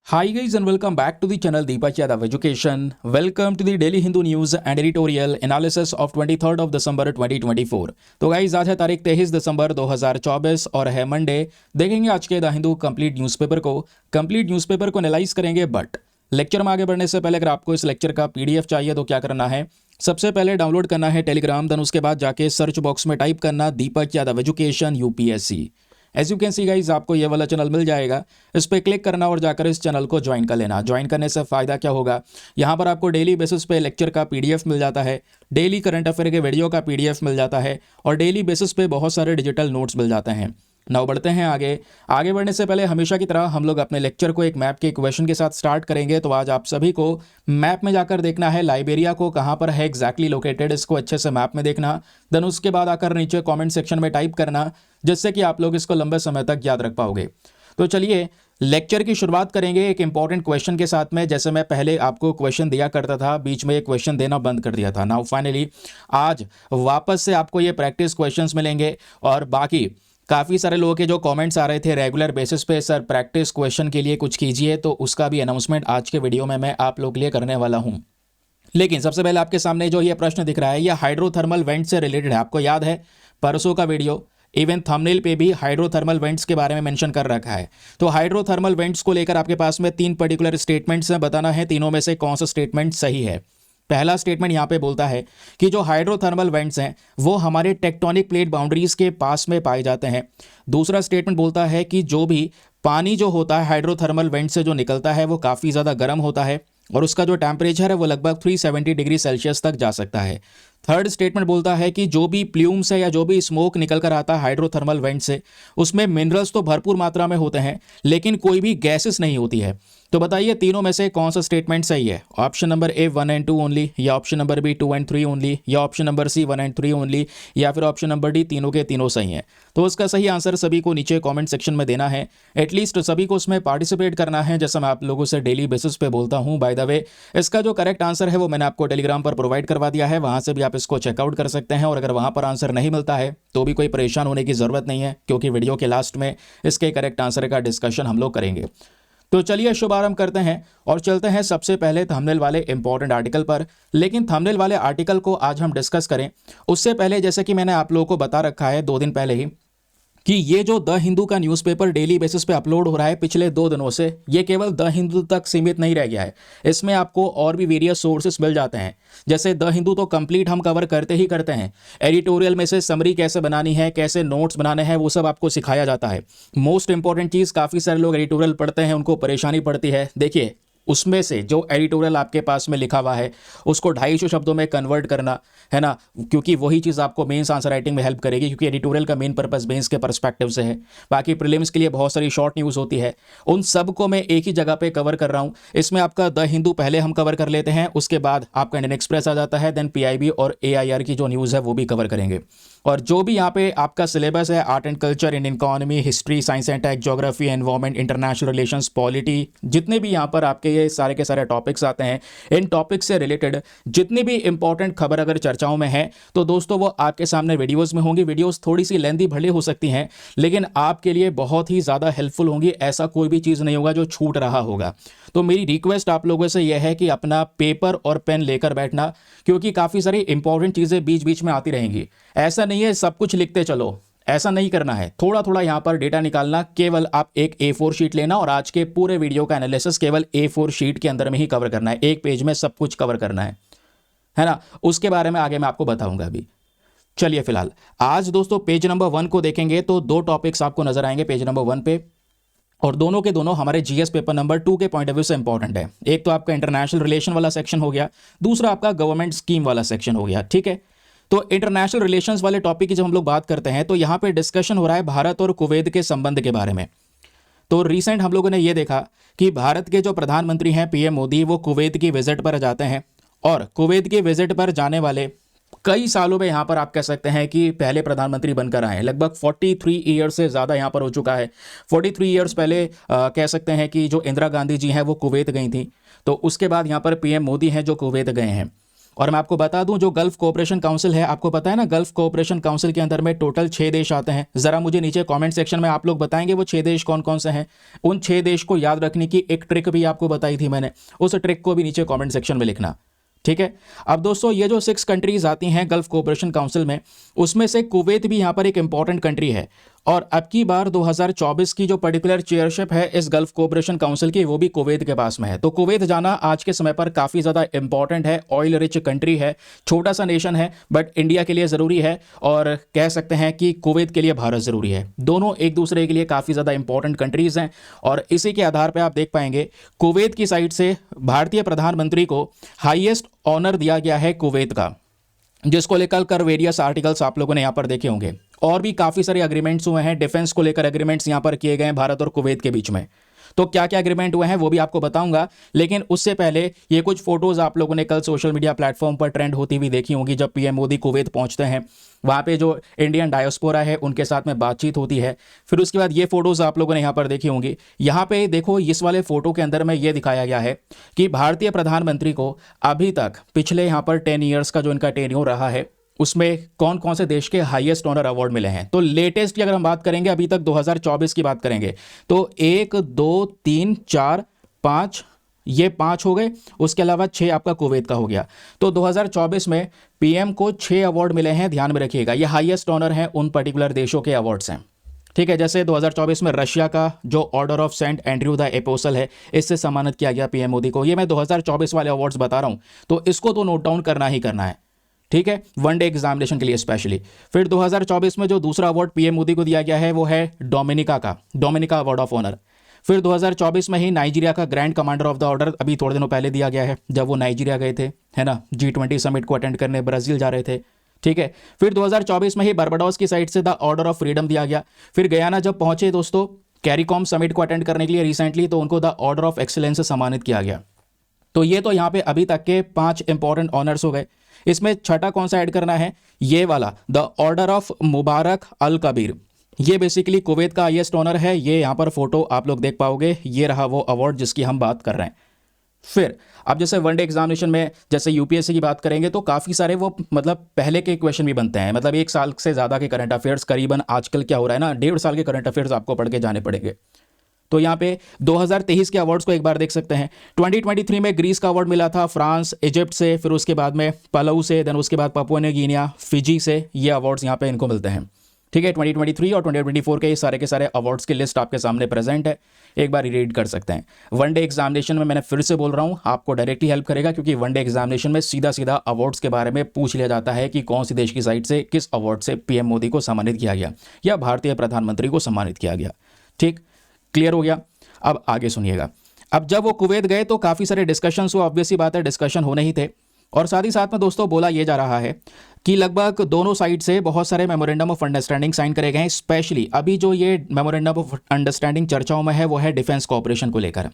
Hi guys and welcome back to the channel Deepak Yadav Education. Welcome to the Daily Hindu News and Editorial Analysis of 23rd of December 2024. तो guys आज है तारीख 23 दिसंबर 2024 और है Monday. देखेंगे आज के द हिंदू कंप्लीट न्यूज़पेपर को एनालाइज करेंगे। बट लेक्चर में आगे बढ़ने से पहले अगर आपको इस लेक्चर का पीडीएफ चाहिए तो क्या करना है, सबसे पहले डाउनलोड करना है टेलीग्राम, देन उसके बाद जाके सर्च बॉक्स में टाइप करना Deepak Yadav education UPSC. As you can see guys आपको ये वाला चैनल मिल जाएगा, इस पर क्लिक करना और जाकर इस चैनल को ज्वाइन कर लेना। ज्वाइन करने से फ़ायदा क्या होगा, यहाँ पर आपको डेली बेसिस पे लेक्चर का पीडीएफ मिल जाता है, डेली करंट अफेयर के वीडियो का पीडीएफ मिल जाता है और डेली बेसिस पे बहुत सारे डिजिटल नोट्स मिल जाते हैं। नाउ बढ़ते हैं आगे बढ़ने से पहले हमेशा की तरह हम लोग अपने लेक्चर को एक मैप के क्वेश्चन के साथ स्टार्ट करेंगे। तो आज आप सभी को मैप में जाकर देखना है लाइबेरिया को कहाँ पर है एग्जैक्टली लोकेटेड, इसको अच्छे से मैप में देखना। देन उसके बाद आकर नीचे कमेंट सेक्शन में टाइप करना, जिससे कि आप लोग इसको लंबे समय तक याद रख पाओगे। तो चलिए लेक्चर की शुरुआत करेंगे एक इंपॉर्टेंट क्वेश्चन के साथ में। जैसे मैं पहले आपको क्वेश्चन दिया करता था, बीच में एक क्वेश्चन देना बंद कर दिया था। नाउ फाइनली आज वापस से आपको ये प्रैक्टिस क्वेश्चंस मिलेंगे और बाकी काफ़ी सारे लोगों के जो कमेंट्स आ रहे थे रेगुलर बेसिस पे, सर प्रैक्टिस क्वेश्चन के लिए कुछ कीजिए, तो उसका भी अनाउंसमेंट आज के वीडियो में मैं आप लोग के लिए करने वाला हूं। लेकिन सबसे पहले आपके सामने जो ये प्रश्न दिख रहा है ये हाइड्रोथर्मल वेंट से रिलेटेड है। आपको याद है परसों का वीडियो, इवन थंबनेल पे भी हाइड्रोथर्मल वेंट्स के बारे में मेंशन कर रखा है। तो हाइड्रोथर्मल वेंट्स को लेकर आपके पास में 3 पर्टिकुलर स्टेटमेंट्स हैं, बताना है तीनों में से कौन सा स्टेटमेंट सही है। पहला स्टेटमेंट यहाँ पे बोलता है कि जो हाइड्रोथर्मल वेंट्स हैं वो हमारे टेक्टोनिक प्लेट बाउंड्रीज के पास में पाए जाते हैं। दूसरा स्टेटमेंट बोलता है कि जो भी पानी जो होता है हाइड्रोथर्मल वेंट से जो निकलता है वो काफ़ी ज़्यादा गर्म होता है और उसका जो टेम्परेचर है वो लगभग 370 डिग्री सेल्सियस तक जा सकता है। थर्ड स्टेटमेंट बोलता है कि जो भी प्ल्यूम्स है या जो भी स्मोक निकल कर आता है हाइड्रोथर्मल वेंट से, उसमें मिनरल्स तो भरपूर मात्रा में होते हैं लेकिन कोई भी गैसेस नहीं होती है। तो बताइए तीनों में से कौन सा स्टेटमेंट सही है। Option number A 1 and 2 only, या option number B 2 and 3 only, या option number C 1 and 3 only, या फिर ऑप्शन नंबर डी तीनों के तीनों सही हैं। तो उसका सही आंसर सभी को नीचे कमेंट सेक्शन में देना है, एटलीस्ट सभी को उसमें पार्टिसिपेट करना है, जैसा मैं आप लोगों से डेली बेसिस पे बोलता हूँ। बाय द वे इसका जो करेक्ट आंसर है वो मैंने आपको टेलीग्राम पर प्रोवाइड करवा दिया है, वहाँ से भी आप इसको चेकआउट कर सकते हैं। और अगर वहाँ पर आंसर नहीं मिलता है तो भी कोई परेशान होने की ज़रूरत नहीं है, क्योंकि वीडियो के लास्ट में इसके करेक्ट आंसर का डिस्कशन हम लोग करेंगे। तो चलिए शुभारंभ करते हैं और चलते हैं सबसे पहले थंबनेल वाले इंपॉर्टेंट आर्टिकल पर। लेकिन थंबनेल वाले आर्टिकल को आज हम डिस्कस करें उससे पहले, जैसे कि मैंने आप लोगों को बता रखा है 2 दिन पहले ही कि ये जो द हिंदू का न्यूज़पेपर डेली बेसिस पे अपलोड हो रहा है पिछले 2 दिनों से, ये केवल द हिंदू तक सीमित नहीं रह गया है। इसमें आपको और भी वेरियस सोर्सेस मिल जाते हैं। जैसे द हिंदू तो कंप्लीट हम कवर करते ही करते हैं, एडिटोरियल में से समरी कैसे बनानी है, कैसे नोट्स बनाने हैं, वो सब आपको सिखाया जाता है। मोस्ट इंपॉर्टेंट चीज़, काफ़ी सारे लोग एडिटोरियल पढ़ते हैं, उनको परेशानी पड़ती है। देखिए उसमें से जो एडिटोरियल आपके पास में लिखा हुआ है उसको 250 शब्दों में कन्वर्ट करना है ना, क्योंकि वही चीज़ आपको मेंस आंसर राइटिंग में हेल्प करेगी, क्योंकि एडिटोरियल का मेन पर्पस मेंस के पर्सपेक्टिव से है। बाकी प्रीलिम्स के लिए बहुत सारी शॉर्ट न्यूज़ होती है, उन सब को मैं एक ही जगह पे कवर कर रहा हूँ। इसमें आपका द हिंदू पहले हम कवर कर लेते हैं, उसके बाद आपका इंडियन एक्सप्रेस आ जाता है, देन पीआईबी और एआईआर की जो न्यूज़ है वो भी कवर करेंगे। और जो भी यहाँ पे आपका सिलेबस है, art and culture, Indian economy, history, science and tech, geography, environment, international relations, polity, जितने भी यहाँ पर आपके ये सारे के सारे टॉपिक्स आते हैं, इन टॉपिक्स से रिलेटेड जितनी भी इंपॉर्टेंट खबर अगर चर्चाओं में है तो दोस्तों वो आपके सामने वीडियोस में होंगी। वीडियोस थोड़ी सी लेंथी भले हो सकती हैं लेकिन आपके लिए बहुत ही ज़्यादा हेल्पफुल होंगी। ऐसा कोई भी चीज़ नहीं होगा जो छूट रहा होगा। तो मेरी रिक्वेस्ट आप लोगों से यह है कि अपना पेपर और पेन लेकर बैठना, क्योंकि काफ़ी सारी इंपॉर्टेंट चीज़ें बीच बीच में आती रहेंगी। ऐसा नहीं है सब कुछ लिखते चलो, ऐसा नहीं करना है। थोड़ा थोड़ा यहाँ पर डेटा निकालना। केवल आप एक A4 शीट लेना और आज के पूरे वीडियो का एनालिसिस केवल A4 शीट के अंदर में ही कवर करना है, एक पेज में सब कुछ कवर करना है ना। उसके बारे में आगे मैं आपको बताऊंगा अभी। चलिए फिलहाल आज दोस्तों पेज नंबर 1 को देखेंगे तो 2 टॉपिक्स आपको नजर आएंगे पेज नंबर 1 पे, और दोनों के दोनों हमारे जीएस पेपर नंबर 2 के पॉइंट ऑफ व्यू से इंपॉर्टेंट है। एक तो आपका इंटरनेशनल रिलेशन वाला सेक्शन हो गया, दूसरा आपका गवर्नमेंट स्कीम वाला सेक्शन हो गया। ठीक है, तो इंटरनेशनल रिलेशंस वाले टॉपिक की जब हम लोग बात करते हैं तो यहाँ पे डिस्कशन हो रहा है भारत और कुवैत के संबंध के बारे में। तो रिसेंट हम लोगों ने ये देखा कि भारत के जो प्रधानमंत्री हैं पीएम मोदी, वो कुवैत की विजिट पर जाते हैं और कुवैत की विजिट पर जाने वाले कई सालों में यहाँ पर आप कह सकते हैं कि पहले प्रधानमंत्री बनकर आए हैं। लगभग 43 ईयर्स से ज़्यादा यहाँ पर हो चुका है। 43 ईयर्स पहले कह सकते हैं कि जो इंदिरा गांधी जी हैं वो कुवैत गई थी, तो उसके बाद यहाँ पर पीएम मोदी हैं जो कुवैत गए हैं। और मैं आपको बता दूं, जो गल्फ कोऑपरेशन काउंसिल है, आपको पता है ना, गल्फ कोऑपरेशन काउंसिल के अंदर में टोटल 6 देश आते हैं। जरा मुझे नीचे कमेंट सेक्शन में आप लोग बताएंगे वो 6 देश कौन कौन से हैं। उन 6 देश को याद रखने की एक ट्रिक भी आपको बताई थी मैंने, उस ट्रिक को भी नीचे कमेंट सेक्शन में लिखना, ठीक है। अब दोस्तों, ये जो 6 कंट्रीज आती हैं गल्फ कोऑपरेशन काउंसिल में, उसमें से कुवैत भी यहां पर एक इंपॉर्टेंट कंट्री है। और अब की बार 2024 की जो पर्टिकुलर चेयरशिप है इस गल्फ कोऑपरेशन काउंसिल की, वो भी कुवैत के पास में है। तो कुवैत जाना आज के समय पर काफ़ी ज़्यादा इंपॉर्टेंट है। ऑयल रिच कंट्री है, छोटा सा नेशन है, बट इंडिया के लिए ज़रूरी है, और कह सकते हैं कि कुवैत के लिए भारत ज़रूरी है। दोनों एक दूसरे के लिए काफ़ी ज़्यादा इंपॉर्टेंट कंट्रीज़ हैं। और इसी के आधार पर आप देख पाएंगे कुवैत की साइड से भारतीय प्रधानमंत्री को हाईएस्ट ऑनर दिया गया है कुवैत का, जिसको लेकर कर वेरियस आर्टिकल्स आप लोगों ने यहां पर देखे होंगे। और भी काफ़ी सारे एग्रीमेंट्स हुए हैं, डिफेंस को लेकर एग्रीमेंट्स यहां पर किए गए हैं भारत और कुवैत के बीच में। तो क्या क्या एग्रीमेंट हुए हैं वो भी आपको बताऊंगा, लेकिन उससे पहले ये कुछ फोटोज आप लोगों ने कल सोशल मीडिया प्लेटफॉर्म पर ट्रेंड होती हुई देखी होंगी। जब पीएम मोदी कुवैत पहुंचते हैं, वहां पे जो इंडियन डायस्पोरा है उनके साथ में बातचीत होती है। फिर उसके बाद ये फोटोज आप लोगों ने यहाँ पर देखी होंगी। यहाँ पे देखो, इस वाले फोटो के अंदर में ये दिखाया गया है कि भारतीय प्रधानमंत्री को अभी तक पिछले यहाँ पर 10 ईयर्स का जो इनका टेन्योर रहा है, उसमें कौन कौन से देश के हाईएस्ट ऑनर अवार्ड मिले हैं। तो लेटेस्ट की अगर हम बात करेंगे, अभी तक 2024 की बात करेंगे, तो 1 2 3 4 5, ये 5 हो गए। उसके अलावा 6 आपका कुवैत का हो गया। तो 2024 में पीएम को 6 अवार्ड मिले हैं, ध्यान में रखिएगा। ये हाईएस्ट ऑनर हैं, उन पर्टिकुलर देशों के अवार्ड्स हैं, ठीक है। जैसे 2024 में रशिया का जो order of Saint Andrew the Apostle है, इससे सम्मानित किया गया पीएम मोदी को। ये मैं 2024 वाले अवार्ड्स बता रहा हूं, तो इसको तो नोट डाउन करना ही करना है, ठीक है, वनडे एग्जामिनेशन के लिए स्पेशली। फिर 2024 में जो दूसरा अवार्ड पीएम मोदी को दिया गया है वो है डोमिनिका अवार्ड ऑफ ऑनर। फिर 2024 में ही नाइजीरिया का grand commander of the order अभी थोड़े दिनों पहले दिया गया है, जब वो नाइजीरिया गए थे, है ना, G20 समिट को अटेंड करने ब्राजील जा रहे थे, ठीक है। फिर 2024 में ही बारबाडोस की साइड से द ऑर्डर ऑफ फ्रीडम दिया गया। फिर गयाना जब पहुंचे दोस्तों कैरिकॉम समिट को अटेंड करने के लिए रिसेंटली, तो उनको द ऑर्डर ऑफ एक्सीलेंस से सम्मानित किया गया। तो ये तो यहाँ पे अभी तक के 5 इंपॉर्टेंट ऑनर्स हो गए। इसमें छठा कौन सा ऐड करना है, ये वाला, द ऑर्डर ऑफ मुबारक अल कबीर। ये बेसिकली कुवैत का हाईएस्ट ऑनर है। ये यहाँ पर फोटो आप लोग देख पाओगे, ये रहा वो अवार्ड जिसकी हम बात कर रहे हैं। फिर अब जैसे वनडे एग्जामिनेशन में जैसे यूपीएससी की बात करेंगे, तो काफ़ी सारे वो मतलब पहले के क्वेश्चन भी बनते हैं, मतलब 1 साल से ज़्यादा के करंट अफेयर्स, करीबन आजकल क्या हो रहा है ना, 1.5 साल के करंट अफेयर्स आपको पढ़ के जाने पड़ेंगे। तो यहाँ पे 2023 के अवार्ड्स को एक बार देख सकते हैं। 2023 में ग्रीस का अवार्ड मिला था, फ्रांस, इजिप्ट से, फिर उसके बाद में पलाऊ से, देन उसके बाद पापुआ न्यू गिनिया, फिजी से, ये अवार्ड्स यहाँ पे इनको मिलते हैं, ठीक है। 2023 और 2024 के सारे अवार्ड्स की लिस्ट आपके सामने प्रेजेंट है, एक बार रीड कर सकते हैं। वनडे एग्जामिनेशन में मैंने फिर से बोल रहा हूँ, आपको डायरेक्टली हेल्प करेगा, क्योंकि वनडे एग्जामिनेशन में सीधा अवार्ड्स के बारे में पूछ लिया जाता है कि कौन सी देश की साइड से किस अवार्ड से पीएम मोदी को सम्मानित किया गया या भारतीय प्रधानमंत्री को सम्मानित किया गया, ठीक, क्लियर हो गया। अब आगे सुनिएगा। अब जब वो कुवैत गए तो काफ़ी सारे डिस्कशंस हुआ, ऑब्वियस सी बात है डिस्कशन होने ही थे। और साथ ही साथ में दोस्तों बोला ये जा रहा है कि लगभग दोनों साइड से बहुत सारे मेमोरेंडम ऑफ अंडरस्टैंडिंग साइन करे गए हैं। स्पेशली अभी जो ये मेमोरेंडम ऑफ अंडरस्टैंडिंग चर्चाओं में है वो है डिफेंस कोऑपरेशन को लेकर,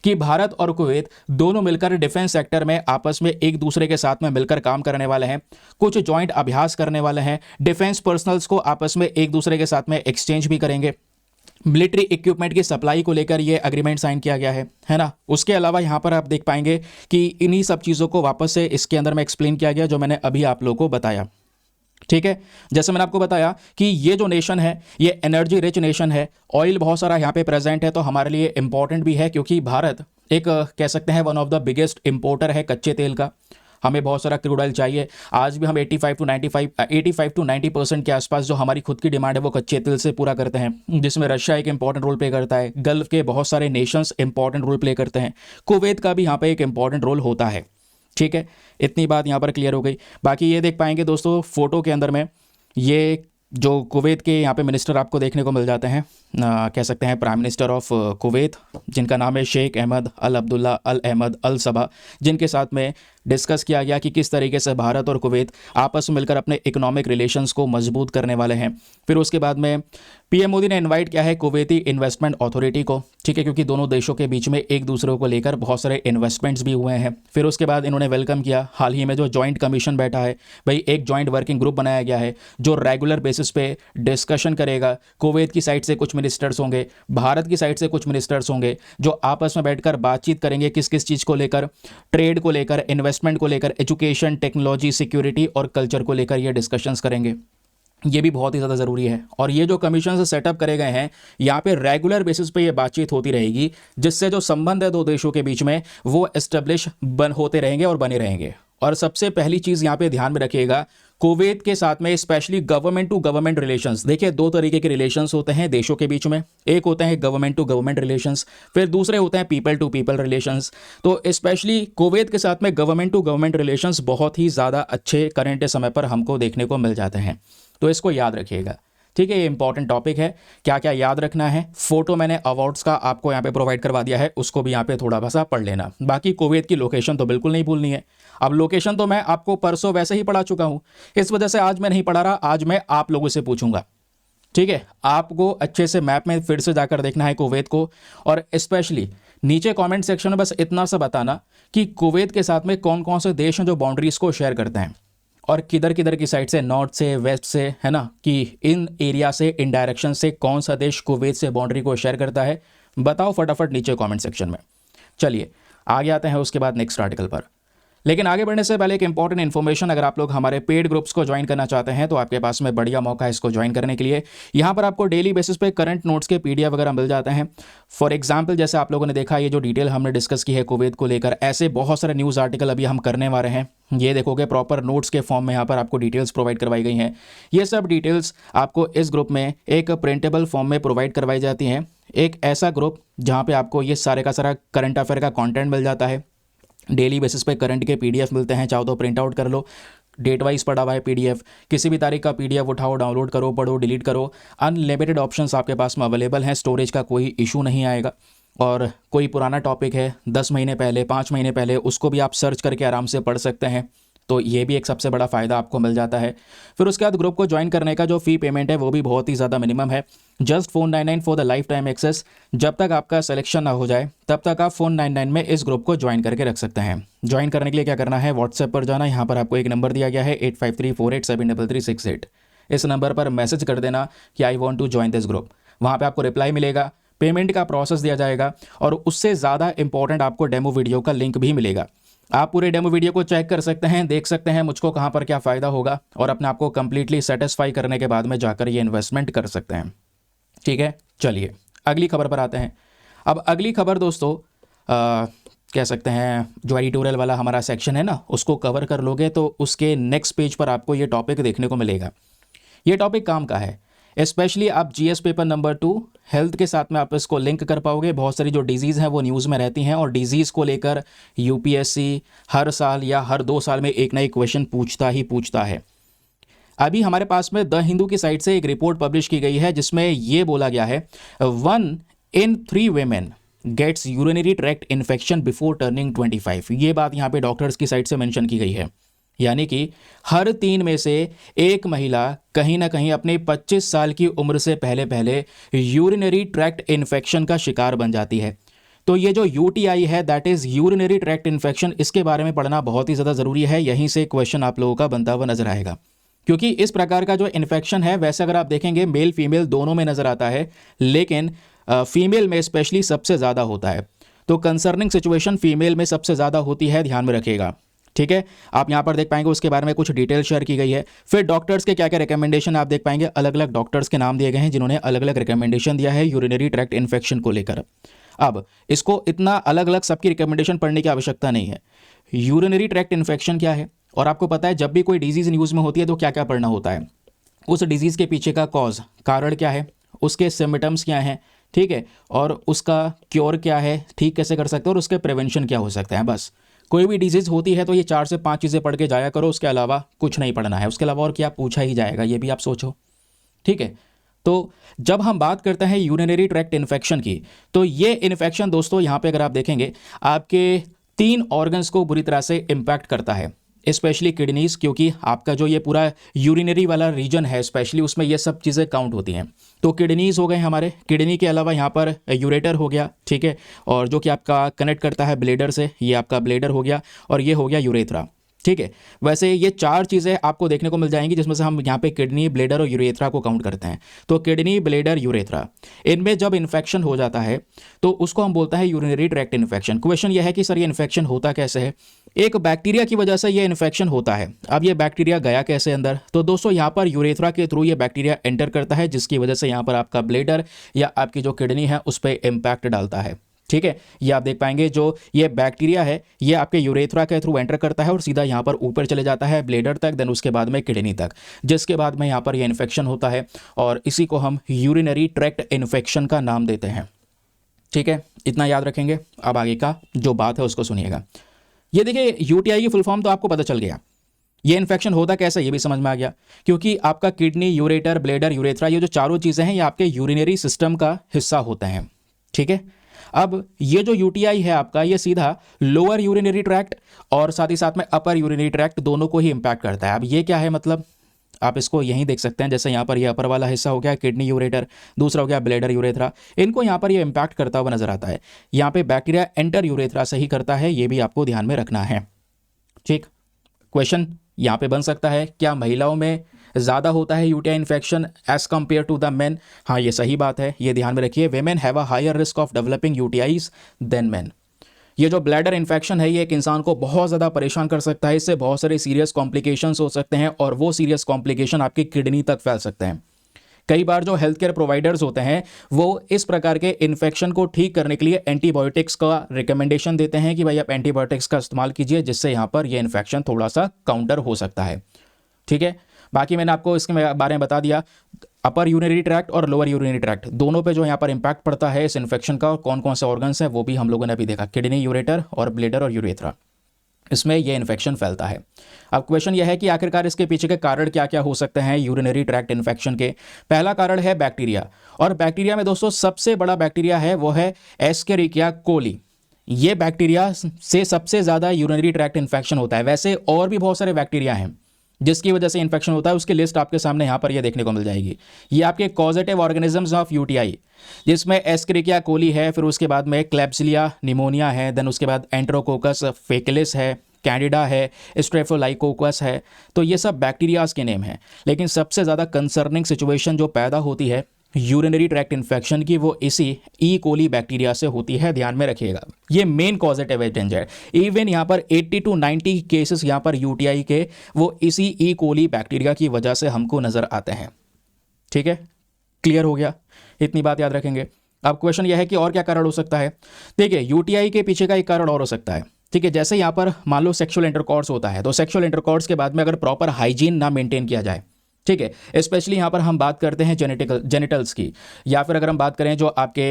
कि भारत और कुवैत दोनों मिलकर डिफेंस सेक्टर में आपस में एक दूसरे के साथ में मिलकर काम करने वाले हैं, कुछ जॉइंट अभ्यास करने वाले हैं, डिफेंस पर्सनल्स को आपस में एक दूसरे के साथ में एक्सचेंज भी करेंगे, मिलिट्री इक्विपमेंट की सप्लाई को लेकर ये एग्रीमेंट साइन किया गया है ना। उसके अलावा यहाँ पर आप देख पाएंगे कि इन्हीं सब चीज़ों को वापस से इसके अंदर में एक्सप्लेन किया गया जो मैंने अभी आप लोगों को बताया, ठीक है। जैसे मैंने आपको बताया कि ये जो नेशन है ये एनर्जी रिच नेशन है, ऑयल बहुत सारा यहाँ पे प्रेजेंट है, तो हमारे लिए इंपॉर्टेंट भी है, क्योंकि भारत एक कह सकते हैं one of the biggest importer है कच्चे तेल का। हमें बहुत सारा क्रूड ऑयल चाहिए। आज भी हम 85 to 90% के आसपास जो हमारी खुद की डिमांड है वो कच्चे तेल से पूरा करते हैं, जिसमें रशिया एक इंपॉर्टेंट रोल प्ले करता है, गल्फ के बहुत सारे नेशंस इंपॉर्टेंट रोल प्ले करते हैं, कुवैत का भी यहाँ पे एक इंपॉर्टेंट रोल होता है, ठीक है। इतनी बात यहाँ पर क्लियर हो गई। बाकी ये देख पाएंगे दोस्तों फोटो के अंदर में ये जो कुवैत के यहाँ पे मिनिस्टर आपको देखने को मिल जाते हैं, कह सकते हैं प्राइम मिनिस्टर ऑफ कुवैत, जिनका नाम है शेख अहमद अल अब्दुल्ला अल अहमद अल सबा, जिनके साथ में डिस्कस किया गया कि किस तरीके से भारत और कुवैत आपस में मिलकर अपने इकोनॉमिक रिलेशंस को मजबूत करने वाले हैं। फिर उसके बाद में पीएम मोदी ने इनवाइट किया है कुवैती इन्वेस्टमेंट अथॉरिटी को, ठीक है, क्योंकि दोनों देशों के बीच में एक दूसरे को लेकर बहुत सारे इन्वेस्टमेंट्स भी हुए हैं। फिर उसके बाद इन्होंने वेलकम किया हाल ही में जो जॉइंट कमीशन बैठा है, भाई एक जॉइंट वर्किंग ग्रुप बनाया गया है जो रेगुलर बेसिस पे डिस्कशन करेगा। कुवैत की साइड से कुछ मिनिस्टर्स होंगे, भारत की साइड से कुछ मिनिस्टर्स होंगे, जो आपस में बैठकर बातचीत करेंगे किस किस चीज़ को लेकर, ट्रेड को लेकर, इन्वेस्टमेंट को लेकर, एजुकेशन, टेक्नोलॉजी, सिक्योरिटी और कल्चर को लेकर ये डिस्कशंस करेंगे। ये भी बहुत ही ज़्यादा ज़रूरी है। और ये जो कमीशन सेटअप करे गए हैं, यहाँ पे रेगुलर बेसिस पे ये बातचीत होती रहेगी, जिससे जो संबंध है दो देशों के बीच में वो एस्टेब्लिश होते रहेंगे और बने रहेंगे। और सबसे पहली चीज़ यहाँ पे ध्यान में रखिएगा, कुवैत के साथ में specially government to government relations. देखिए, दो तरीके के रिलेशंस होते हैं देशों के बीच में, एक होते हैं गवर्नमेंट टू गवर्नमेंट रिलेशंस, फिर दूसरे होते हैं पीपल टू पीपल रिलेशंस। तो स्पेशली कुवैत के साथ में गवर्नमेंट टू गवर्नमेंट रिलेशंस बहुत ही ज़्यादा अच्छे करंट समय पर हमको देखने को मिल जाते हैं, तो इसको याद रखिएगा। ठीक है, ये इंपॉर्टेंट टॉपिक है। क्या क्या याद रखना है, फोटो मैंने अवार्ड्स का आपको यहाँ पे प्रोवाइड करवा दिया है, उसको भी यहाँ पे थोड़ा सा पढ़ लेना। बाकी कुवैत की लोकेशन तो बिल्कुल नहीं भूलनी है। अब लोकेशन तो मैं आपको परसों वैसे ही पढ़ा चुका हूँ, इस वजह से आज मैं नहीं पढ़ा रहा, आज मैं आप लोगों से पूछूंगा। ठीक है, आपको अच्छे से मैप में फिर से जाकर देखना है कुवैत को, और स्पेशली नीचे कमेंट सेक्शन में बस इतना सा बताना कि कुवैत के साथ में कौन कौन से देश हैं जो बाउंड्रीज को शेयर करते हैं, और किधर किधर की साइड से, नॉर्थ से, वेस्ट से, है ना, कि इन एरिया से, इन डायरेक्शन से कौन सा देश कुवैत से बाउंड्री को शेयर करता है, बताओ फटाफट नीचे कमेंट सेक्शन में। चलिए आगे आते हैं उसके बाद नेक्स्ट आर्टिकल पर। लेकिन आगे बढ़ने से पहले एक इंपॉर्टेंट इन्फॉर्मेशन, अगर आप लोग हमारे पेड ग्रुप्स को ज्वाइन करना चाहते हैं तो आपके पास में बढ़िया मौका है इसको ज्वाइन करने के लिए। यहाँ पर आपको डेली बेसिस पे करंट नोट्स के पीडीएफ वगैरह मिल जाते हैं। फॉर एग्जांपल, जैसे आप लोगों ने देखा ये जो डिटेल हमने डिस्कस की है कुवैत को लेकर, ऐसे बहुत सारे न्यूज़ आर्टिकल अभी हम करने वाले हैं। ये देखोगे प्रॉपर नोट्स के फॉर्म में यहाँ पर आपको डिटेल्स प्रोवाइड करवाई गई हैं। ये सब डिटेल्स आपको इस ग्रुप में एक प्रिंटेबल फॉर्म में प्रोवाइड करवाई जाती हैं। एक ऐसा ग्रुप जहाँ पे आपको ये सारे का सारा करंट अफेयर का कंटेंट मिल जाता है, डेली बेसिस पे करंट के पीडीएफ मिलते हैं, चाहो तो प्रिंट आउट कर लो, डेट वाइज पड़ा हुआ है पीडीएफ, किसी भी तारीख का पीडीएफ उठाओ, डाउनलोड करो, पढ़ो, डिलीट करो। अनलिमिटेड ऑप्शंस आपके पास में अवेलेबल हैं, स्टोरेज का कोई इशू नहीं आएगा। और कोई पुराना टॉपिक है 10 महीने पहले, 5 महीने पहले, उसको भी आप सर्च करके आराम से पढ़ सकते हैं, तो ये भी एक सबसे बड़ा फ़ायदा आपको मिल जाता है। फिर उसके बाद ग्रुप को ज्वाइन करने का जो फ़ी पेमेंट है वो भी बहुत ही ज़्यादा मिनिमम है, just 499 for the lifetime access. जब तक आपका सिलेक्शन ना हो जाए तब तक आप 499 में इस ग्रुप को ज्वाइन करके रख सकते हैं। ज्वाइन करने के लिए क्या करना है, व्हाट्सएप पर जाना, यहाँ पर आपको एक नंबर दिया गया है 8534873368। इस नंबर पर मैसेज कर देना कि I want to join this group. वहाँ पर आपको रिप्लाई मिलेगा, पेमेंट का प्रोसेस दिया जाएगा, और उससे ज़्यादा इंपॉर्टेंट आपको डेमो वीडियो का लिंक भी मिलेगा। आप पूरे डेमो वीडियो को चेक कर सकते हैं, देख सकते हैं मुझको कहाँ पर क्या फ़ायदा होगा, और अपने आप को कंप्लीटली सेटिस्फाई करने के बाद में जाकर ये इन्वेस्टमेंट कर सकते हैं। ठीक है, चलिए अगली खबर पर आते हैं। अब अगली खबर दोस्तों कह सकते हैं जो एडिटोरियल वाला हमारा सेक्शन है ना, उसको कवर कर लोगे तो उसके नेक्स्ट पेज पर आपको ये टॉपिक देखने को मिलेगा। ये टॉपिक काम का है, स्पेशली आप जीएस पेपर नंबर 2 हेल्थ के साथ में आप इसको लिंक कर पाओगे। बहुत सारी जो डिजीज़ हैं वो न्यूज़ में रहती हैं, और डिजीज़ को लेकर यूपीएससी हर साल या हर 2 साल में एक ना एक क्वेश्चन पूछता है। अभी हमारे पास में द हिंदू की साइड से एक रिपोर्ट पब्लिश की गई है जिसमें ये बोला गया है 1 in 3 women gets urinary tract infection before turning 25। ये बात यहाँ पे डॉक्टर्स की साइड से मेंशन की गई है, यानी कि हर 3 में से एक महिला कहीं ना कहीं अपने 25 साल की उम्र से पहले यूरिनरी ट्रैक्ट इन्फेक्शन का शिकार बन जाती है। तो ये जो यूटीआई है, that is urinary tract infection, इसके बारे में पढ़ना बहुत ही ज़्यादा ज़रूरी है। यहीं से क्वेश्चन आप लोगों का बनता हुआ नजर आएगा, क्योंकि इस प्रकार का जो इन्फेक्शन है वैसे अगर आप देखेंगे मेल फीमेल दोनों में नज़र आता है, लेकिन फीमेल में स्पेशली सबसे ज़्यादा होता है। तो कंसर्निंग सिचुएशन फीमेल में सबसे ज़्यादा होती है, ध्यान में रखिएगा। ठीक है, आप यहाँ पर देख पाएंगे उसके बारे में कुछ डिटेल शेयर की गई है। फिर डॉक्टर्स के क्या क्या रिकमेंडेशन आप देख पाएंगे, अलग अलग डॉक्टर्स के नाम दिए गए हैं जिन्होंने अलग अलग रिकमेंडेशन दिया है यूरिनरी ट्रैक्ट इन्फेक्शन को लेकर। अब इसको इतना अलग अलग सबकी रिकमेंडेशन पढ़ने की आवश्यकता नहीं है। यूरिनरी ट्रैक्ट इन्फेक्शन क्या है, और आपको पता है जब भी कोई डिजीज़ न्यूज़ में होती है तो क्या क्या पढ़ना होता है, उस डिजीज़ के पीछे का कॉज, कारण क्या है, उसके सिम्टम्स क्या हैं, ठीक है, और उसका क्योर क्या है, ठीक कैसे कर सकते हैं, और उसके प्रिवेंशन क्या हो सकते हैं। बस कोई भी डिजीज़ होती है तो ये 4 से 5 चीज़ें पढ़ के जाया करो, उसके अलावा कुछ नहीं पढ़ना है। उसके अलावा और क्या पूछा ही जाएगा, ये भी आप सोचो। ठीक है, तो जब हम बात करते हैं यूरिनरी ट्रैक्ट इन्फेक्शन की, तो ये इन्फेक्शन दोस्तों यहाँ पे अगर आप देखेंगे आपके 3 ऑर्गन्स को बुरी तरह से इम्पैक्ट करता है। स्पेशली किडनीज, क्योंकि आपका जो ये पूरा यूरिनरी वाला रीजन है स्पेशली उसमें ये सब चीज़ें काउंट होती हैं। तो किडनीज हो गए हमारे, किडनी के अलावा यहाँ पर यूरेटर हो गया, ठीक है, और जो कि आपका कनेक्ट करता है ब्लेडर से, ये आपका ब्लेडर हो गया, और ये हो गया यूरेथ्रा, ठीक है। वैसे ये चार चीज़ें आपको देखने को मिल जाएंगी जिसमें से हम यहाँ पे किडनी, ब्लेडर और यूरेथ्रा को काउंट करते हैं। तो किडनी, ब्लेडर, यूरेथ्रा, इनमें जब इन्फेक्शन हो जाता है तो उसको हम बोलते हैं यूरिनरी ट्रैक्ट इन्फेक्शन। क्वेश्चन यह है कि सर ये इन्फेक्शन होता कैसे है? एक बैक्टीरिया की वजह से ये इन्फेक्शन होता है। अब ये बैक्टीरिया गया कैसे अंदर? तो दोस्तों यहाँ पर यूरेथ्रा के थ्रू ये बैक्टीरिया एंटर करता है, जिसकी वजह से यहाँ पर आपका ब्लेडर या आपकी जो किडनी है उस पर इम्पैक्ट डालता है, ठीक है। ये आप देख पाएंगे जो ये बैक्टीरिया है ये आपके यूरेथ्रा के थ्रू एंटर करता है और सीधा यहाँ पर ऊपर चले जाता है ब्लेडर तक, देन उसके बाद में किडनी तक, जिसके बाद में यहाँ पर ये इन्फेक्शन होता है और इसी को हम यूरिनरी ट्रैक्ट इन्फेक्शन का नाम देते हैं, ठीक है। इतना याद रखेंगे। अब आगे का जो बात है उसको सुनिएगा। ये देखिए यूटीआई की फुल फॉर्म तो आपको पता चल गया, ये इन्फेक्शन होता कैसे ये भी समझ में आ गया, क्योंकि आपका किडनी, यूरेटर, ब्लेडर, यूरेथ्रा, ये जो चारों चीज़ें हैं ये आपके यूरिनरी सिस्टम का हिस्सा होते हैं, ठीक है। अब ये जो यूटीआई है आपका ये सीधा लोअर यूरिनरी ट्रैक्ट और साथ ही साथ में अपर यूरिनरी ट्रैक्ट दोनों को ही इंपैक्ट करता है। अब ये क्या है मतलब, आप इसको यहीं देख सकते हैं, जैसे यहाँ पर ये अपर वाला हिस्सा हो गया किडनी, यूरेटर, दूसरा हो गया ब्लेडर, यूरेथ्रा, इनको यहाँ पर ये इंपैक्ट करता हुआ नजर आता है। यहाँ पे बैक्टीरिया एंटर यूरेथ्रा से ही करता है, ये भी आपको ध्यान में रखना है, ठीक। क्वेश्चन यहाँ पे बन सकता है, क्या महिलाओं में ज़्यादा होता है UTI infection as compare to the men? हाँ, ये सही बात है, ये ध्यान में रखिए। Women have a higher risk of developing UTIs than men. ये जो ब्लैडर इन्फेक्शन है ये एक इंसान को बहुत ज़्यादा परेशान कर सकता है, इससे बहुत सारे सीरियस कॉम्प्लिकेशंस हो सकते हैं और वो सीरियस कॉम्प्लिकेशन आपकी किडनी तक फैल सकते हैं। कई बार जो हेल्थ केयर प्रोवाइडर्स होते हैं वो इस प्रकार के इन्फेक्शन को ठीक करने के लिए एंटीबायोटिक्स का रिकमेंडेशन देते हैं कि भाई आप एंटीबायोटिक्स का इस्तेमाल कीजिए, जिससे यहाँ पर ये इन्फेक्शन थोड़ा सा काउंटर हो सकता है, ठीक है। बाकी मैंने आपको इसके बारे में बता दिया, अपर यूरिनरी ट्रैक्ट और लोअर यूरिनरी ट्रैक्ट दोनों पे जो यहाँ पर इंपैक्ट पड़ता है इस इन्फेक्शन का, और कौन कौन से ऑर्गन्स हैं वो भी हम लोगों ने अभी देखा, किडनी, यूरेटर और ब्लेडर और यूरेथ्रा, इसमें यह इन्फेक्शन फैलता है। अब क्वेश्चन यह है कि आखिरकार इसके पीछे के कारण क्या क्या हो सकते हैं यूरिनरी ट्रैक्ट इन्फेक्शन के। पहला कारण है बैक्टीरिया, और बैक्टीरिया में दोस्तों सबसे बड़ा बैक्टीरिया है वो है एस्केरिकिया कोली। ये बैक्टीरिया से सबसे ज़्यादा यूरिनरी ट्रैक्ट इन्फेक्शन होता है। वैसे और भी बहुत सारे बैक्टीरिया हैं जिसकी वजह से इन्फेक्शन होता है, उसकी लिस्ट आपके सामने यहाँ पर ये देखने को मिल जाएगी। ये आपके कॉजेटिव ऑर्गेनिजम्स ऑफ यूटीआई, जिसमें एस्केरिकिया कोली है, फिर उसके बाद में क्लेब्सिलिया निमोनिया है, देन उसके बाद एंट्रोकोकस फेकलिस है, कैंडिडा है, स्ट्रेफोलाइकोकस है। तो ये सब बैक्टीरियाज के नेम हैं, लेकिन सबसे ज़्यादा कंसर्निंग सिचुएशन जो पैदा होती है यूरिनरी ट्रैक्ट इन्फेक्शन की वो इसी ई कोली बैक्टीरिया से होती है, ध्यान में रखिएगा। ये मेन कॉजेटिव एजेंट है। इवन यहाँ पर 80 to 90 केसेस यहाँ पर यूटीआई के वो इसी ई कोली बैक्टीरिया की वजह से हमको नज़र आते हैं, ठीक है। क्लियर हो गया, इतनी बात याद रखेंगे। अब क्वेश्चन यह है कि और क्या कारण हो सकता है। देखिए यूटीआई के पीछे का एक कारण और हो सकता है, ठीक है। जैसे यहाँ पर मान लो सेक्सुअल इंटरकॉर्स होता है, तो सेक्सुअल इंटरकॉर्स के बाद में अगर प्रॉपर हाइजीन ना मेंटेन किया जाए, ठीक है, स्पेशली यहाँ पर हम बात करते हैं जेनिटल्स की, या फिर अगर हम बात करें जो आपके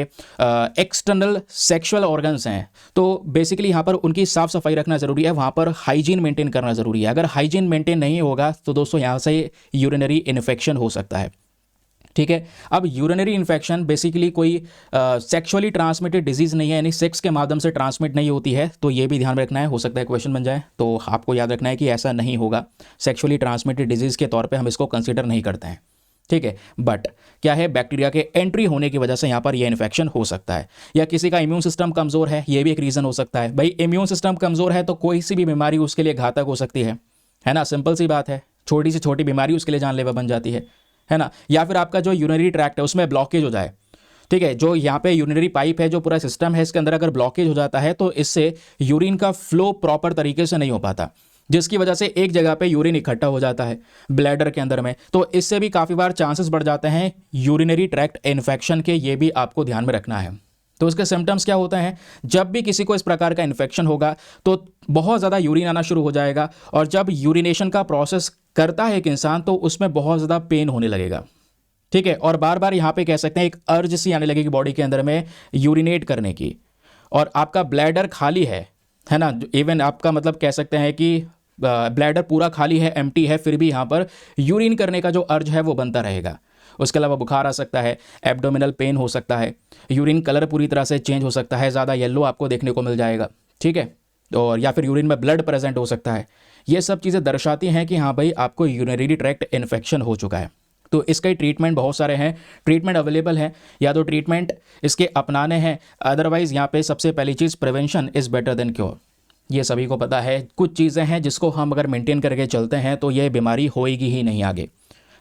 एक्सटर्नल सेक्सुअल ऑर्गन्स हैं, तो बेसिकली यहाँ पर उनकी साफ सफाई रखना ज़रूरी है, वहाँ पर हाइजीन मेंटेन करना ज़रूरी है। अगर हाइजीन मेंटेन नहीं होगा तो दोस्तों यहाँ से यूरिनरी इन्फेक्शन हो सकता है, ठीक है। अब यूरिनरी इन्फेक्शन बेसिकली कोई सेक्सुअली ट्रांसमिटेड डिजीज़ नहीं है, यानी सेक्स के माध्यम से ट्रांसमिट नहीं होती है, तो ये भी ध्यान में रखना है। हो सकता है क्वेश्चन बन जाए, तो आपको याद रखना है कि ऐसा नहीं होगा, सेक्सुअली ट्रांसमिटेड डिजीज़ के तौर पे हम इसको कंसीडर नहीं करते हैं, ठीक है। बट क्या है, बैक्टीरिया के एंट्री होने की वजह से यहाँ पर यह इन्फेक्शन हो सकता है, या किसी का इम्यून सिस्टम कमज़ोर है, ये भी एक रीज़न हो सकता है। भाई इम्यून सिस्टम कमज़ोर है तो कोई सी भी बीमारी उसके लिए घातक हो सकती है ना, सिंपल सी बात है। छोटी से छोटी बीमारी उसके लिए जानलेवा बन जाती है ना। या फिर आपका जो यूरिनरी ट्रैक्ट है उसमें ब्लॉकेज हो जाए, ठीक है, जो यहाँ पे यूरिनरी पाइप है, जो पूरा सिस्टम है, इसके अंदर अगर ब्लॉकेज हो जाता है तो इससे यूरिन का फ्लो प्रॉपर तरीके से नहीं हो पाता, जिसकी वजह से एक जगह पे यूरिन इकट्ठा हो जाता है ब्लैडर के अंदर में, तो इससे भी काफ़ी बार चांसेस बढ़ जाते हैं यूरिनरी ट्रैक्ट इन्फेक्शन के। ये भी आपको ध्यान में रखना है। तो उसके सिम्टम्स क्या होते हैं, जब भी किसी को इस प्रकार का इन्फेक्शन होगा तो बहुत ज़्यादा यूरिन आना शुरू हो जाएगा, और जब यूरिनेशन का प्रोसेस करता है एक इंसान तो उसमें बहुत ज़्यादा पेन होने लगेगा, ठीक है। और बार बार यहाँ पे कह सकते हैं एक अर्ज सी आने लगेगी बॉडी के अंदर में यूरिनेट करने की, और आपका ब्लैडर खाली है ना, इवन आपका मतलब कह सकते हैं कि ब्लैडर पूरा खाली है, एम्प्टी है, फिर भी यहाँ पर यूरिन करने का जो अर्ज है वो बनता रहेगा। उसके अलावा बुखार आ सकता है, एब्डोमिनल पेन हो सकता है, यूरिन कलर पूरी तरह से चेंज हो सकता है, ज़्यादा येलो आपको देखने को मिल जाएगा, ठीक है। और या फिर यूरिन में ब्लड प्रेजेंट हो सकता है। ये सब चीज़ें दर्शाती हैं कि हाँ भाई आपको यूरिनरी ट्रैक्ट इन्फेक्शन हो चुका है। तो इसका ट्रीटमेंट बहुत सारे हैं, ट्रीटमेंट अवेलेबल है, या तो ट्रीटमेंट इसके अपनाने हैं, अदरवाइज़ यहाँ पे सबसे पहली चीज़ prevention is better than cure. ये सभी को पता है, कुछ चीज़ें हैं जिसको हम अगर मेंटेन करके चलते हैं तो ये बीमारी होएगी ही नहीं आगे।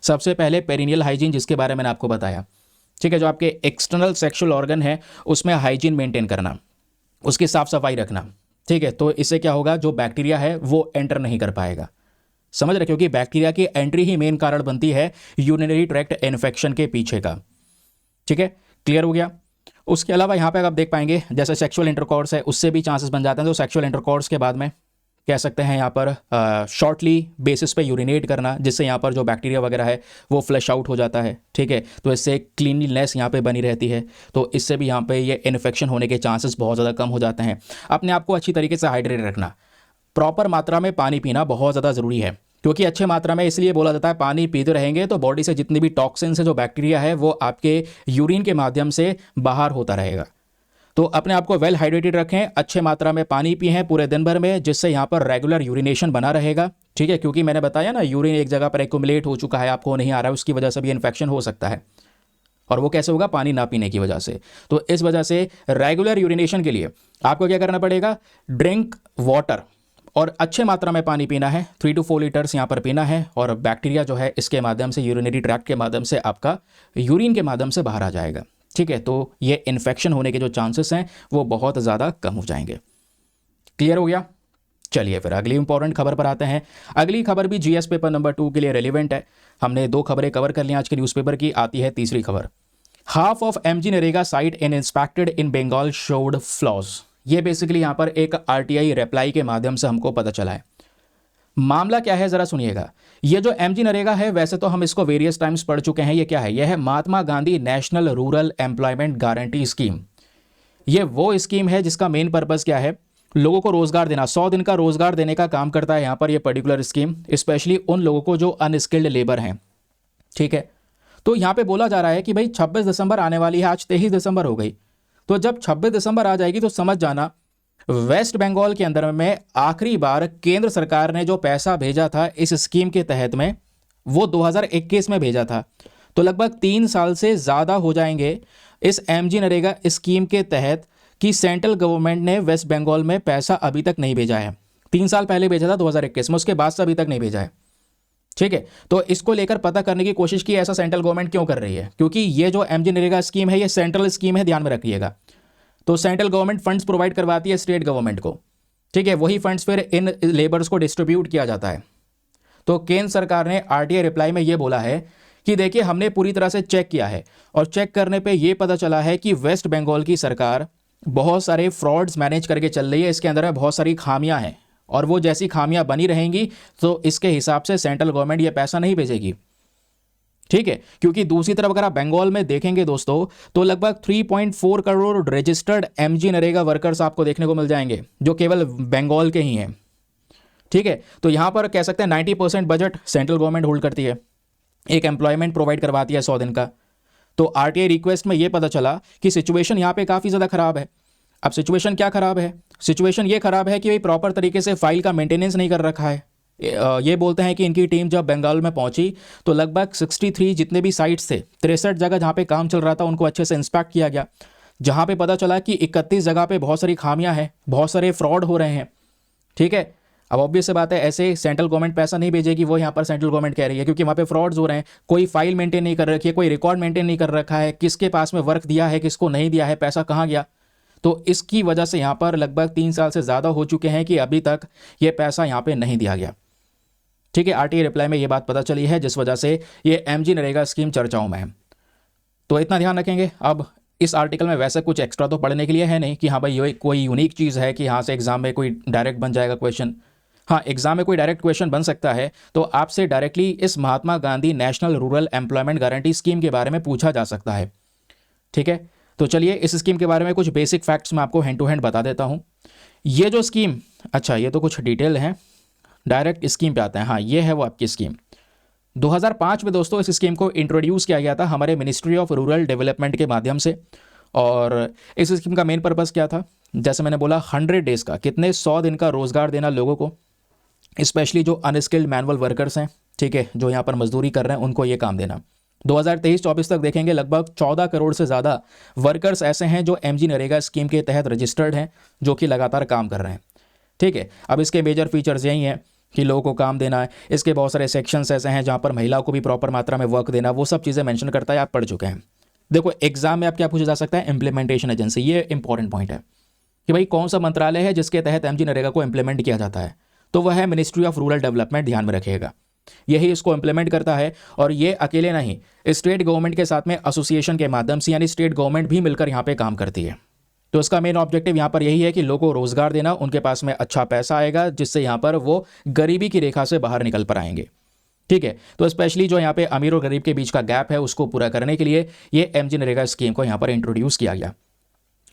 सबसे पहले पेरिनियल हाइजीन, जिसके बारे में मैंने आपको बताया, ठीक है, जो आपके एक्सटर्नल सेक्सुअल ऑर्गन है उसमें हाइजीन मेंटेन करना, उसकी साफ सफाई रखना, ठीक है। तो इससे क्या होगा, जो बैक्टीरिया है वो एंटर नहीं कर पाएगा, समझ रहे, क्योंकि बैक्टीरिया की एंट्री ही मेन कारण बनती है यूरिनरी ट्रैक्ट इन्फेक्शन के पीछे का, ठीक है, क्लियर हो गया। उसके अलावा यहाँ पे आप देख पाएंगे जैसे सेक्सुअल इंटरकॉर्स है, उससे भी चांसेस बन जाते हैं। तो सेक्सुअल इंटरकॉर्स के बाद में कह सकते हैं यहाँ पर शॉर्टली बेसिस पे यूरिनेट करना, जिससे यहाँ पर जो बैक्टीरिया वगैरह है वो फ्लश आउट हो जाता है, ठीक है। तो इससे क्लीनलीनेस यहाँ पे बनी रहती है, तो इससे भी यहाँ पे ये इन्फेक्शन होने के चांसेस बहुत ज़्यादा कम हो जाते हैं। अपने आप को अच्छी तरीके से हाइड्रेट रखना, प्रॉपर मात्रा में पानी पीना बहुत ज़्यादा ज़रूरी है, क्योंकि अच्छे मात्रा में इसलिए बोला जाता है पानी पीते रहेंगे तो बॉडी से जितनी भी टॉक्सिन्स है, जो बैक्टीरिया है, वो आपके यूरिन के माध्यम से बाहर होता रहेगा। तो अपने आप को वेल हाइड्रेटेड रखें, अच्छे मात्रा में पानी पिएं पूरे दिन भर में, जिससे यहाँ पर रेगुलर यूरिनेशन बना रहेगा, ठीक है। क्योंकि मैंने बताया ना, यूरिन एक जगह पर एक्यूमुलेट हो चुका है, आपको नहीं आ रहा है, उसकी वजह से भी इन्फेक्शन हो सकता है, और वो कैसे होगा, पानी ना पीने की वजह से। तो इस वजह से रेगुलर यूरिनेशन के लिए आपको क्या करना पड़ेगा, ड्रिंक वाटर, और अच्छे मात्रा में पानी पीना है, 3 to 4 लीटर्स यहाँ पर पीना है, और बैक्टीरिया जो है इसके माध्यम से, यूरिनरी ट्रैक्ट के माध्यम से, आपका यूरिन के माध्यम से बाहर आ जाएगा, ठीक है। तो ये इन्फेक्शन होने के जो चांसेस हैं वो बहुत ज़्यादा कम हो जाएंगे। क्लियर हो गया। चलिए फिर अगली इंपॉर्टेंट खबर पर आते हैं। अगली खबर भी जीएस पेपर नंबर 2 के लिए रेलिवेंट है। हमने 2 खबरें कवर कर ली आज के न्यूज़पेपर की। आती है तीसरी खबर, half of MG NREGA site in inspected in Bengal showed flaws. ये बेसिकली यहाँ पर एक आरटीआई रिप्लाई के माध्यम से हमको पता चला है। मामला क्या है जरा सुनिएगा। ये जो एमजी नरेगा है, वैसे तो हम इसको वेरियस टाइम्स पढ़ चुके हैं। ये क्या है, यह है Mahatma Gandhi national rural employment guarantee scheme. ये वो स्कीम है जिसका मेन पर्पस क्या है, लोगों को रोजगार देना, 100 दिन का रोजगार देने का काम करता है यहाँ पर ये पर्टिकुलर स्कीम, स्पेशली उन लोगों को जो अनस्किल्ड लेबर हैं, ठीक है। तो यहाँ पे बोला जा रहा है कि भाई 26 दिसंबर आने वाली है, आज 23 दिसंबर हो गई, तो जब 26 दिसंबर आ जाएगी तो समझ जाना वेस्ट बंगाल के अंदर में आखिरी बार केंद्र सरकार ने जो पैसा भेजा था इस स्कीम के तहत में, वो 2021 में भेजा था। तो लगभग 3 साल से ज़्यादा हो जाएंगे इस एमजी नरेगा स्कीम के तहत कि सेंट्रल गवर्नमेंट ने वेस्ट बंगाल में पैसा अभी तक नहीं भेजा है। 3 साल पहले भेजा था 2021 में, उसके बाद से अभी तक नहीं भेजा है, ठीक है। तो इसको लेकर पता करने की कोशिश की ऐसा सेंट्रल गवर्नमेंट क्यों कर रही है, क्योंकि ये जो एमजी नरेगा स्कीम है ये सेंट्रल स्कीम है, ध्यान में रखिएगा। तो सेंट्रल गवर्नमेंट फंड्स प्रोवाइड करवाती है स्टेट गवर्नमेंट को, ठीक है, वही फंड्स फिर इन लेबर्स को डिस्ट्रीब्यूट किया जाता है। तो केंद्र सरकार ने आरटीआई रिप्लाई में ये बोला है कि देखिए हमने पूरी तरह से चेक किया है, और चेक करने पे ये पता चला है कि वेस्ट बंगाल की सरकार बहुत सारे फ्रॉड्स मैनेज करके चल रही है, इसके अंदर बहुत सारी खामियां हैं, और वो जैसी खामियां बनी रहेंगी तो इसके हिसाब से सेंट्रल गवर्नमेंट ये पैसा नहीं भेजेगी, ठीक है। क्योंकि दूसरी तरफ अगर आप बंगाल में देखेंगे दोस्तों, तो लगभग 3.4 crore registered MG NREGA workers आपको देखने को मिल जाएंगे, जो केवल बंगाल के ही हैं, ठीक है। तो यहां पर कह सकते हैं 90% बजट सेंट्रल गवर्नमेंट होल्ड करती है, एक एम्प्लॉयमेंट प्रोवाइड करवाती है 100 दिन का। तो आरटीआई रिक्वेस्ट में यह पता चला कि सिचुएशन यहाँ पे काफ़ी ज़्यादा खराब है। अब सिचुएशन क्या खराब है, सिचुएशन ये खराब है कि भाई प्रॉपर तरीके से फाइल का मेंटेनेंस नहीं कर रखा है। ये बोलते हैं कि इनकी टीम जब बंगाल में पहुंची तो लगभग 63 जितने भी साइट्स थे, 63 जगह जहाँ पे काम चल रहा था उनको अच्छे से इंस्पेक्ट किया गया, जहाँ पे पता चला कि 31 जगह पे बहुत सारी खामियां हैं, बहुत सारे फ्रॉड हो रहे हैं, ठीक है। अब ऑब्वियस से बात है, ऐसे सेंट्रल गवर्नमेंट पैसा नहीं भेजेगी, वो यहाँ पर सेंट्रल गवर्नमेंट कह रही है, क्योंकि वहाँ पे फ्रॉड्स हो रहे हैं, कोई फाइल मेंटेन नहीं कर रखी है, कोई रिकॉर्ड मेंटेन नहीं कर रखा है, किसके पास में वर्क दिया है, किसको नहीं दिया है, पैसा कहाँ गया। तो इसकी वजह से यहाँ पर लगभग 3 साल से ज़्यादा हो चुके हैं कि अभी तक ये पैसा यहाँ पे नहीं दिया गया, ठीक है। आरटीआई रिप्लाई में ये बात पता चली है, जिस वजह से ये एमजी नरेगा स्कीम चर्चाओं में है। तो इतना ध्यान रखेंगे। अब इस आर्टिकल में वैसे कुछ एक्स्ट्रा तो पढ़ने के लिए है नहीं कि हाँ भाई ये कोई यूनिक चीज़ है कि यहाँ से एग्जाम में कोई डायरेक्ट बन जाएगा क्वेश्चन। हाँ, एग्जाम में कोई डायरेक्ट क्वेश्चन बन सकता है, तो आपसे डायरेक्टली इस Mahatma Gandhi national rural employment guarantee scheme के बारे में पूछा जा सकता है, ठीक है। तो चलिए इस स्कीम के बारे में कुछ बेसिक फैक्ट्स मैं आपको हैंड टू हैंड बता देता हूँ। ये जो स्कीम, अच्छा ये तो कुछ डिटेल है, डायरेक्ट स्कीम पे आते हैं। हाँ, ये है वो आपकी स्कीम। 2005 में दोस्तों इस स्कीम को इंट्रोड्यूस किया गया था हमारे मिनिस्ट्री ऑफ रूरल डेवलपमेंट के माध्यम से, और इस स्कीम का मेन पर्पस क्या था, जैसे मैंने बोला 100 डेज का, कितने 100 दिन का रोजगार देना लोगों को, स्पेशली जो अनस्किल्ड मैनुअल वर्कर्स हैं, ठीक है, जो यहाँ पर मजदूरी कर रहे हैं, उनको ये काम देना। 2023-24 तक देखेंगे लगभग 14 करोड़ से ज़्यादा वर्कर्स ऐसे हैं जो एमजी नरेगा स्कीम के तहत रजिस्टर्ड हैं, जो कि लगातार काम कर रहे हैं, ठीक है। अब इसके मेजर फीचर्स यही हैं कि लोगों को काम देना है, इसके बहुत सारे सेक्शंस ऐसे हैं जहाँ पर महिलाओं को भी प्रॉपर मात्रा में वर्क देना, वो सब चीज़ें मेंशन करता है, आप पढ़ चुके हैं। देखो एग्जाम में आप क्या पूछा जा सकता है, इंप्लीमेंटेशन एजेंसी, ये इंपॉर्टेंट पॉइंट है कि भाई कौन सा मंत्रालय है जिसके तहत एमजी नरेगा को इंप्लीमेंट किया जाता है, तो वह है मिनिस्ट्री ऑफ रूरल डेवलपमेंट, ध्यान में रखिएगा, यही इसको इंप्लीमेंट करता है। और ये अकेले नहीं, स्टेट गवर्नमेंट के साथ में एसोसिएशन के माध्यम से, यानी स्टेट गवर्नमेंट भी मिलकर यहाँ पे काम करती है। तो इसका मेन ऑब्जेक्टिव यहाँ पर यही है कि लोगों को रोजगार देना, उनके पास में अच्छा पैसा आएगा जिससे यहाँ पर वो गरीबी की रेखा से बाहर निकल पर आएंगे, ठीक है। तो स्पेशली जो यहाँ पे अमीर और गरीब के बीच का गैप है उसको पूरा करने के लिए ये एमजी नरेगा स्कीम को यहाँ पर इंट्रोड्यूस किया गया।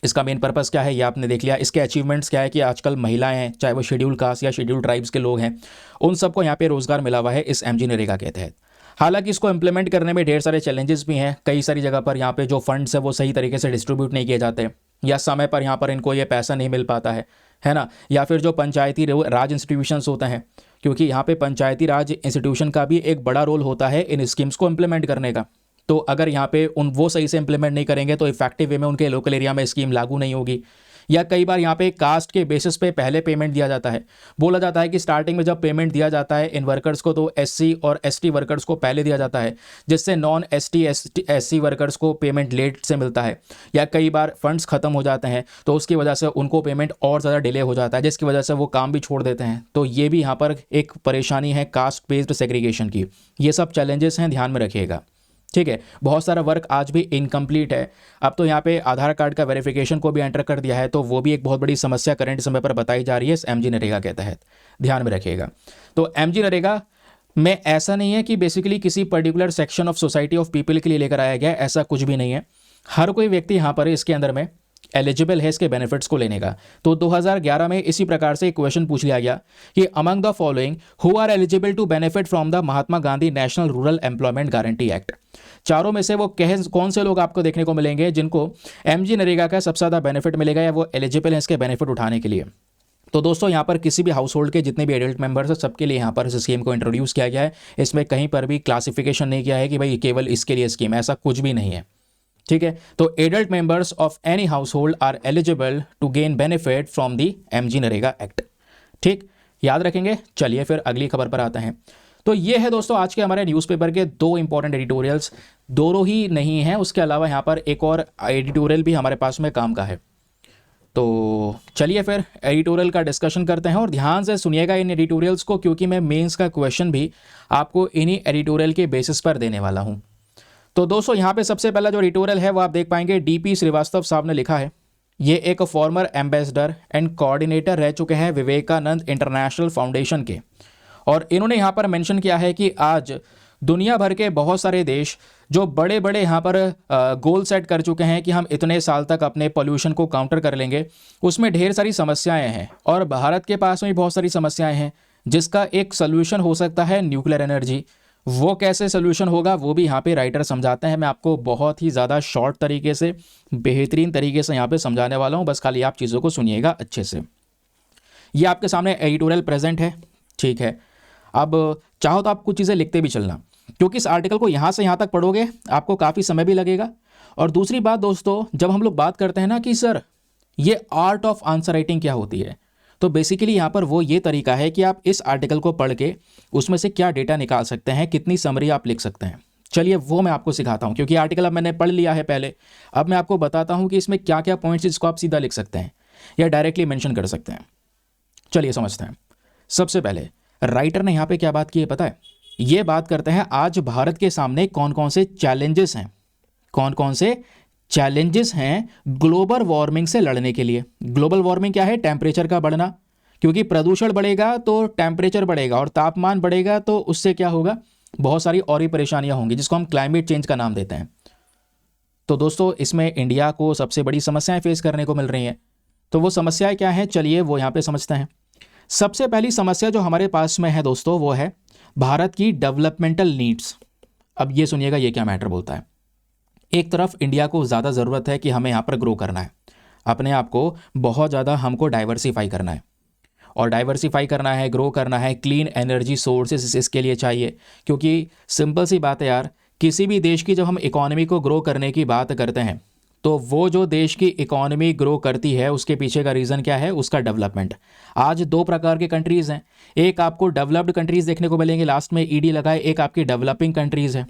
इसका मेन पर्पस क्या है ये आपने देख लिया। इसके अचीवमेंट्स क्या है कि आजकल महिलाएं हैं, चाहे वो शेड्यूल कास्ट या शेड्यूल ट्राइब्स के लोग हैं, उन सबको यहाँ पे रोजगार मिला हुआ है इस एमजी नरेगा के तहत। हालांकि इसको इंप्लीमेंट करने में ढेर सारे चैलेंजेस भी हैं, कई सारी जगह पर यहाँ पे जो फंड्स है वो सही तरीके से डिस्ट्रीब्यूट नहीं किए जाते, या समय पर यहाँ पर इनको ये पैसा नहीं मिल पाता है ना, या फिर जो पंचायती राज इंस्टीट्यूशंस होते हैं, क्योंकि यहाँ पे पंचायती राज इंस्टीट्यूशन का भी एक बड़ा रोल होता है इन स्कीम्स को इंप्लीमेंट करने का। तो अगर यहाँ पे वो सही से इंप्लीमेंट नहीं करेंगे तो इफेक्टिव वे में उनके लोकल एरिया में स्कीम लागू नहीं होगी। या कई बार यहाँ पे कास्ट के बेसिस पे पहले पेमेंट दिया जाता है, बोला जाता है कि स्टार्टिंग में जब पेमेंट दिया जाता है इन वर्कर्स को तो एससी और एसटी वर्कर्स को पहले दिया जाता है, जिससे नॉन एससी वर्कर्स को पेमेंट लेट से मिलता है, या कई बार फंड्स खत्म हो जाते हैं तो उसकी वजह से उनको पेमेंट और ज़्यादा डिले हो जाता है, जिसकी वजह से वो काम भी छोड़ देते हैं। तो ये भी यहाँ पर एक परेशानी है कास्ट बेस्ड सेग्रीगेशन की। ये सब चैलेंजेस हैं, ध्यान में रखिएगा, ठीक है। बहुत सारा वर्क आज भी इनकम्प्लीट है। अब तो यहाँ पे आधार कार्ड का वेरिफिकेशन को भी एंटर कर दिया है, तो वो भी एक बहुत बड़ी समस्या करंट समय पर बताई जा रही है इस एमजी नरेगा के तहत, ध्यान में रखिएगा। तो एमजी नरेगा में ऐसा नहीं है कि बेसिकली किसी particular section of society of people के लिए लेकर आया गया, ऐसा कुछ भी नहीं है। हर कोई व्यक्ति यहाँ पर इसके अंदर में एलिजिबल है इसके बेनिफिट्स को लेने का। तो 2011 में इसी प्रकार से एक क्वेश्चन पूछ लिया गया कि among the following who are eligible to benefit from the Mahatma Gandhi national rural employment Guarantee Act, चारों में से वो कौन से लोग आपको देखने को मिलेंगे जिनको एमजी नरेगा का सबसे ज़्यादा बेनिफिट मिलेगा या वो एलिजिबल है इसके बेनिफिट उठाने के लिए। तो दोस्तों यहाँ पर किसी भी हाउस होल्ड के जितने भी एडल्ट मेंबर्स हैं सबके लिए यहाँ पर इस स्कीम को इंट्रोड्यूस किया गया है। इसमें कहीं पर भी क्लासिफिकेशन नहीं किया है कि भाई केवल इसके लिए स्कीम, ऐसा कुछ भी नहीं है, ठीक है। तो adult members of any household are eligible to gain benefit from the MG NREGA Act, ठीक, याद रखेंगे। चलिए फिर अगली खबर पर आते हैं। तो ये है दोस्तों आज के हमारे न्यूज़पेपर के दो इंपॉर्टेंट एडिटोरियल्स, दोनों ही नहीं हैं, उसके अलावा यहाँ पर एक और एडिटोरियल भी हमारे पास में काम का है। तो चलिए फिर एडिटोरियल का डिस्कशन करते हैं और ध्यान से सुनिएगा इन एडिटोरियल्स को, क्योंकि मैं मेंस का क्वेश्चन भी आपको इन्हीं एडिटोरियल के बेसिस पर देने वाला हूँ। तो दोस्तों यहाँ पे सबसे पहला जो एडिटोरियल है वो आप देख पाएंगे डीपी श्रीवास्तव साहब ने लिखा है। ये एक फॉर्मर एम्बेसडर एंड कोऑर्डिनेटर रह चुके हैं विवेकानंद इंटरनेशनल फाउंडेशन के, और इन्होंने यहाँ पर मेंशन किया है कि आज दुनिया भर के बहुत सारे देश जो बड़े बड़े यहाँ पर गोल सेट कर चुके हैं कि हम इतने साल तक अपने पोल्यूशन को काउंटर कर लेंगे, उसमें ढेर सारी समस्याएं हैं और भारत के पास में भी बहुत सारी समस्याएं हैं, जिसका एक सोल्यूशन हो सकता है न्यूक्लियर एनर्जी। वो कैसे सोल्यूशन होगा वो भी यहाँ पे राइटर समझाते हैं। मैं आपको बहुत ही ज़्यादा शॉर्ट तरीके से, बेहतरीन तरीके से यहाँ पे समझाने वाला हूँ, बस खाली आप चीज़ों को सुनिएगा अच्छे से। ये आपके सामने एडिटोरियल प्रेजेंट है, ठीक है। अब चाहो तो आप कुछ चीज़ें लिखते भी चलना, क्योंकि इस आर्टिकल को यहाँ से यहाँ तक पढ़ोगे आपको काफ़ी समय भी लगेगा। और दूसरी बात दोस्तों, जब हम लोग बात करते हैं ना कि सर ये आर्ट ऑफ आंसर राइटिंग क्या होती है, तो बेसिकली यहाँ पर वो ये तरीका है कि आप इस आर्टिकल को पढ़ के उसमें से क्या डेटा निकाल सकते हैं, कितनी समरी आप लिख सकते हैं। चलिए वो मैं आपको सिखाता हूँ, क्योंकि आर्टिकल अब मैंने पढ़ लिया है पहले। अब मैं आपको बताता हूँ कि इसमें क्या क्या पॉइंट्स इसको आप सीधा लिख सकते हैं या डायरेक्टली मेंशन कर सकते हैं। चलिए समझते हैं। सबसे पहले राइटर ने यहाँ पे क्या बात की है पता है? ये बात करते हैं आज भारत के सामने कौन कौन से चैलेंजेस हैं, कौन कौन से चैलेंजेस हैं ग्लोबल वार्मिंग से लड़ने के लिए। ग्लोबल वार्मिंग क्या है? टेम्परेचर का बढ़ना, क्योंकि प्रदूषण बढ़ेगा तो टेम्परेचर बढ़ेगा और तापमान बढ़ेगा तो उससे क्या होगा, बहुत सारी और ही परेशानियां होंगी, जिसको हम क्लाइमेट चेंज का नाम देते हैं। तो दोस्तों इसमें इंडिया को सबसे बड़ी समस्याएं फेस करने को मिल रही हैं। तो वो समस्याएं क्या हैं, चलिए वो यहाँ पे समझते हैं। सबसे पहली समस्या जो हमारे पास में है दोस्तों वो है भारत की डेवलपमेंटल नीड्स। अब ये सुनिएगा ये क्या मैटर बोलता है। एक तरफ इंडिया को ज़्यादा ज़रूरत है कि हमें यहाँ पर ग्रो करना है, अपने आप को बहुत ज़्यादा हमको डाइवर्सिफाई करना है, और डाइवर्सिफाई करना है, ग्रो करना है, क्लीन एनर्जी सोर्सेस इसके लिए चाहिए। क्योंकि सिंपल सी बात है यार, किसी भी देश की जब हम इकोनॉमी को ग्रो करने की बात करते हैं तो वो जो देश की इकोनॉमी ग्रो करती है उसके पीछे का रीज़न क्या है? उसका डेवलपमेंट। आज दो प्रकार के कंट्रीज़ हैं, एक आपको डेवलप्ड कंट्रीज़ देखने को मिलेंगे, लास्ट में ईडी लगाए, एक आपकी डेवलपिंग कंट्रीज़ है।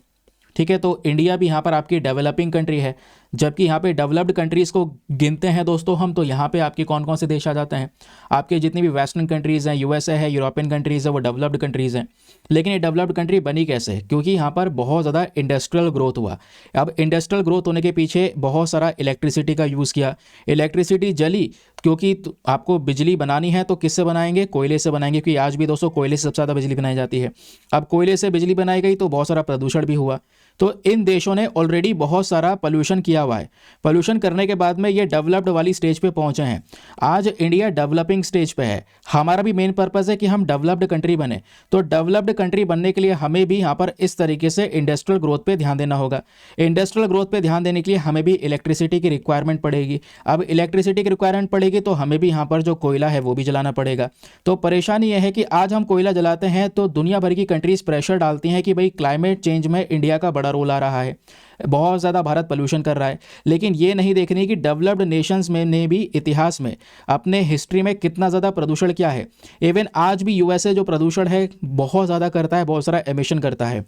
ठीक है, तो इंडिया भी यहाँ पर आपकी डेवलपिंग कंट्री है, जबकि यहाँ पे डेवलप्ड कंट्रीज़ को गिनते हैं दोस्तों हम, तो यहाँ पे आपके कौन कौन से देश आ जाते हैं? आपके जितनी भी वेस्टर्न कंट्रीज़ हैं, यूएसए है, यूरोपियन कंट्रीज़ है, वो डेवलप्ड कंट्रीज़ हैं। लेकिन ये डेवलप्ड कंट्री बनी कैसे? क्योंकि यहाँ पर बहुत ज़्यादा इंडस्ट्रियल ग्रोथ हुआ। अब इंडस्ट्रियल ग्रोथ होने के पीछे बहुत सारा इलेक्ट्रिसिटी का यूज़ किया, इलेक्ट्रिसिटी जली, क्योंकि आपको बिजली बनानी है तो किससे बनाएंगे? कोयले से बनाएंगे, क्योंकि आज भी दोस्तों कोयले से सबसे ज़्यादा बिजली बनाई जाती है। अब कोयले से बिजली बनाई गई तो बहुत सारा प्रदूषण भी हुआ। तो इन देशों ने ऑलरेडी बहुत सारा पोल्यूशन किया हुआ है, पोल्यूशन करने के बाद में ये डेवलप्ड वाली स्टेज पे पहुंचे हैं। आज इंडिया डेवलपिंग स्टेज पे है, हमारा भी मेन पर्पस है कि हम डेवलप्ड कंट्री बने। तो डेवलप्ड कंट्री बनने के लिए हमें भी यहाँ पर इस तरीके से इंडस्ट्रियल ग्रोथ पे ध्यान देना होगा। इंडस्ट्रियल ग्रोथ पे ध्यान देने के लिए हमें भी इलेक्ट्रिसिटी की रिक्वायरमेंट पड़ेगी। अब इलेक्ट्रिसिटी की रिक्वायरमेंट पड़ेगी तो हमें भी यहाँ पर जो कोयला है वो भी जलाना पड़ेगा। तो परेशानी यह है कि आज हम कोयला जलाते हैं तो दुनिया भर की कंट्रीज प्रेशर डालती हैं कि भाई क्लाइमेट चेंज में इंडिया का बड़ा रोल आ रहा है, बहुत ज़्यादा भारत पोल्यूशन कर रहा है। लेकिन ये नहीं देखनी कि डेवलप्ड नेशंस में ने भी इतिहास में अपने हिस्ट्री में कितना ज़्यादा प्रदूषण किया है। इवन आज भी यूएसए जो प्रदूषण है बहुत ज़्यादा करता है, बहुत सारा एमिशन करता है।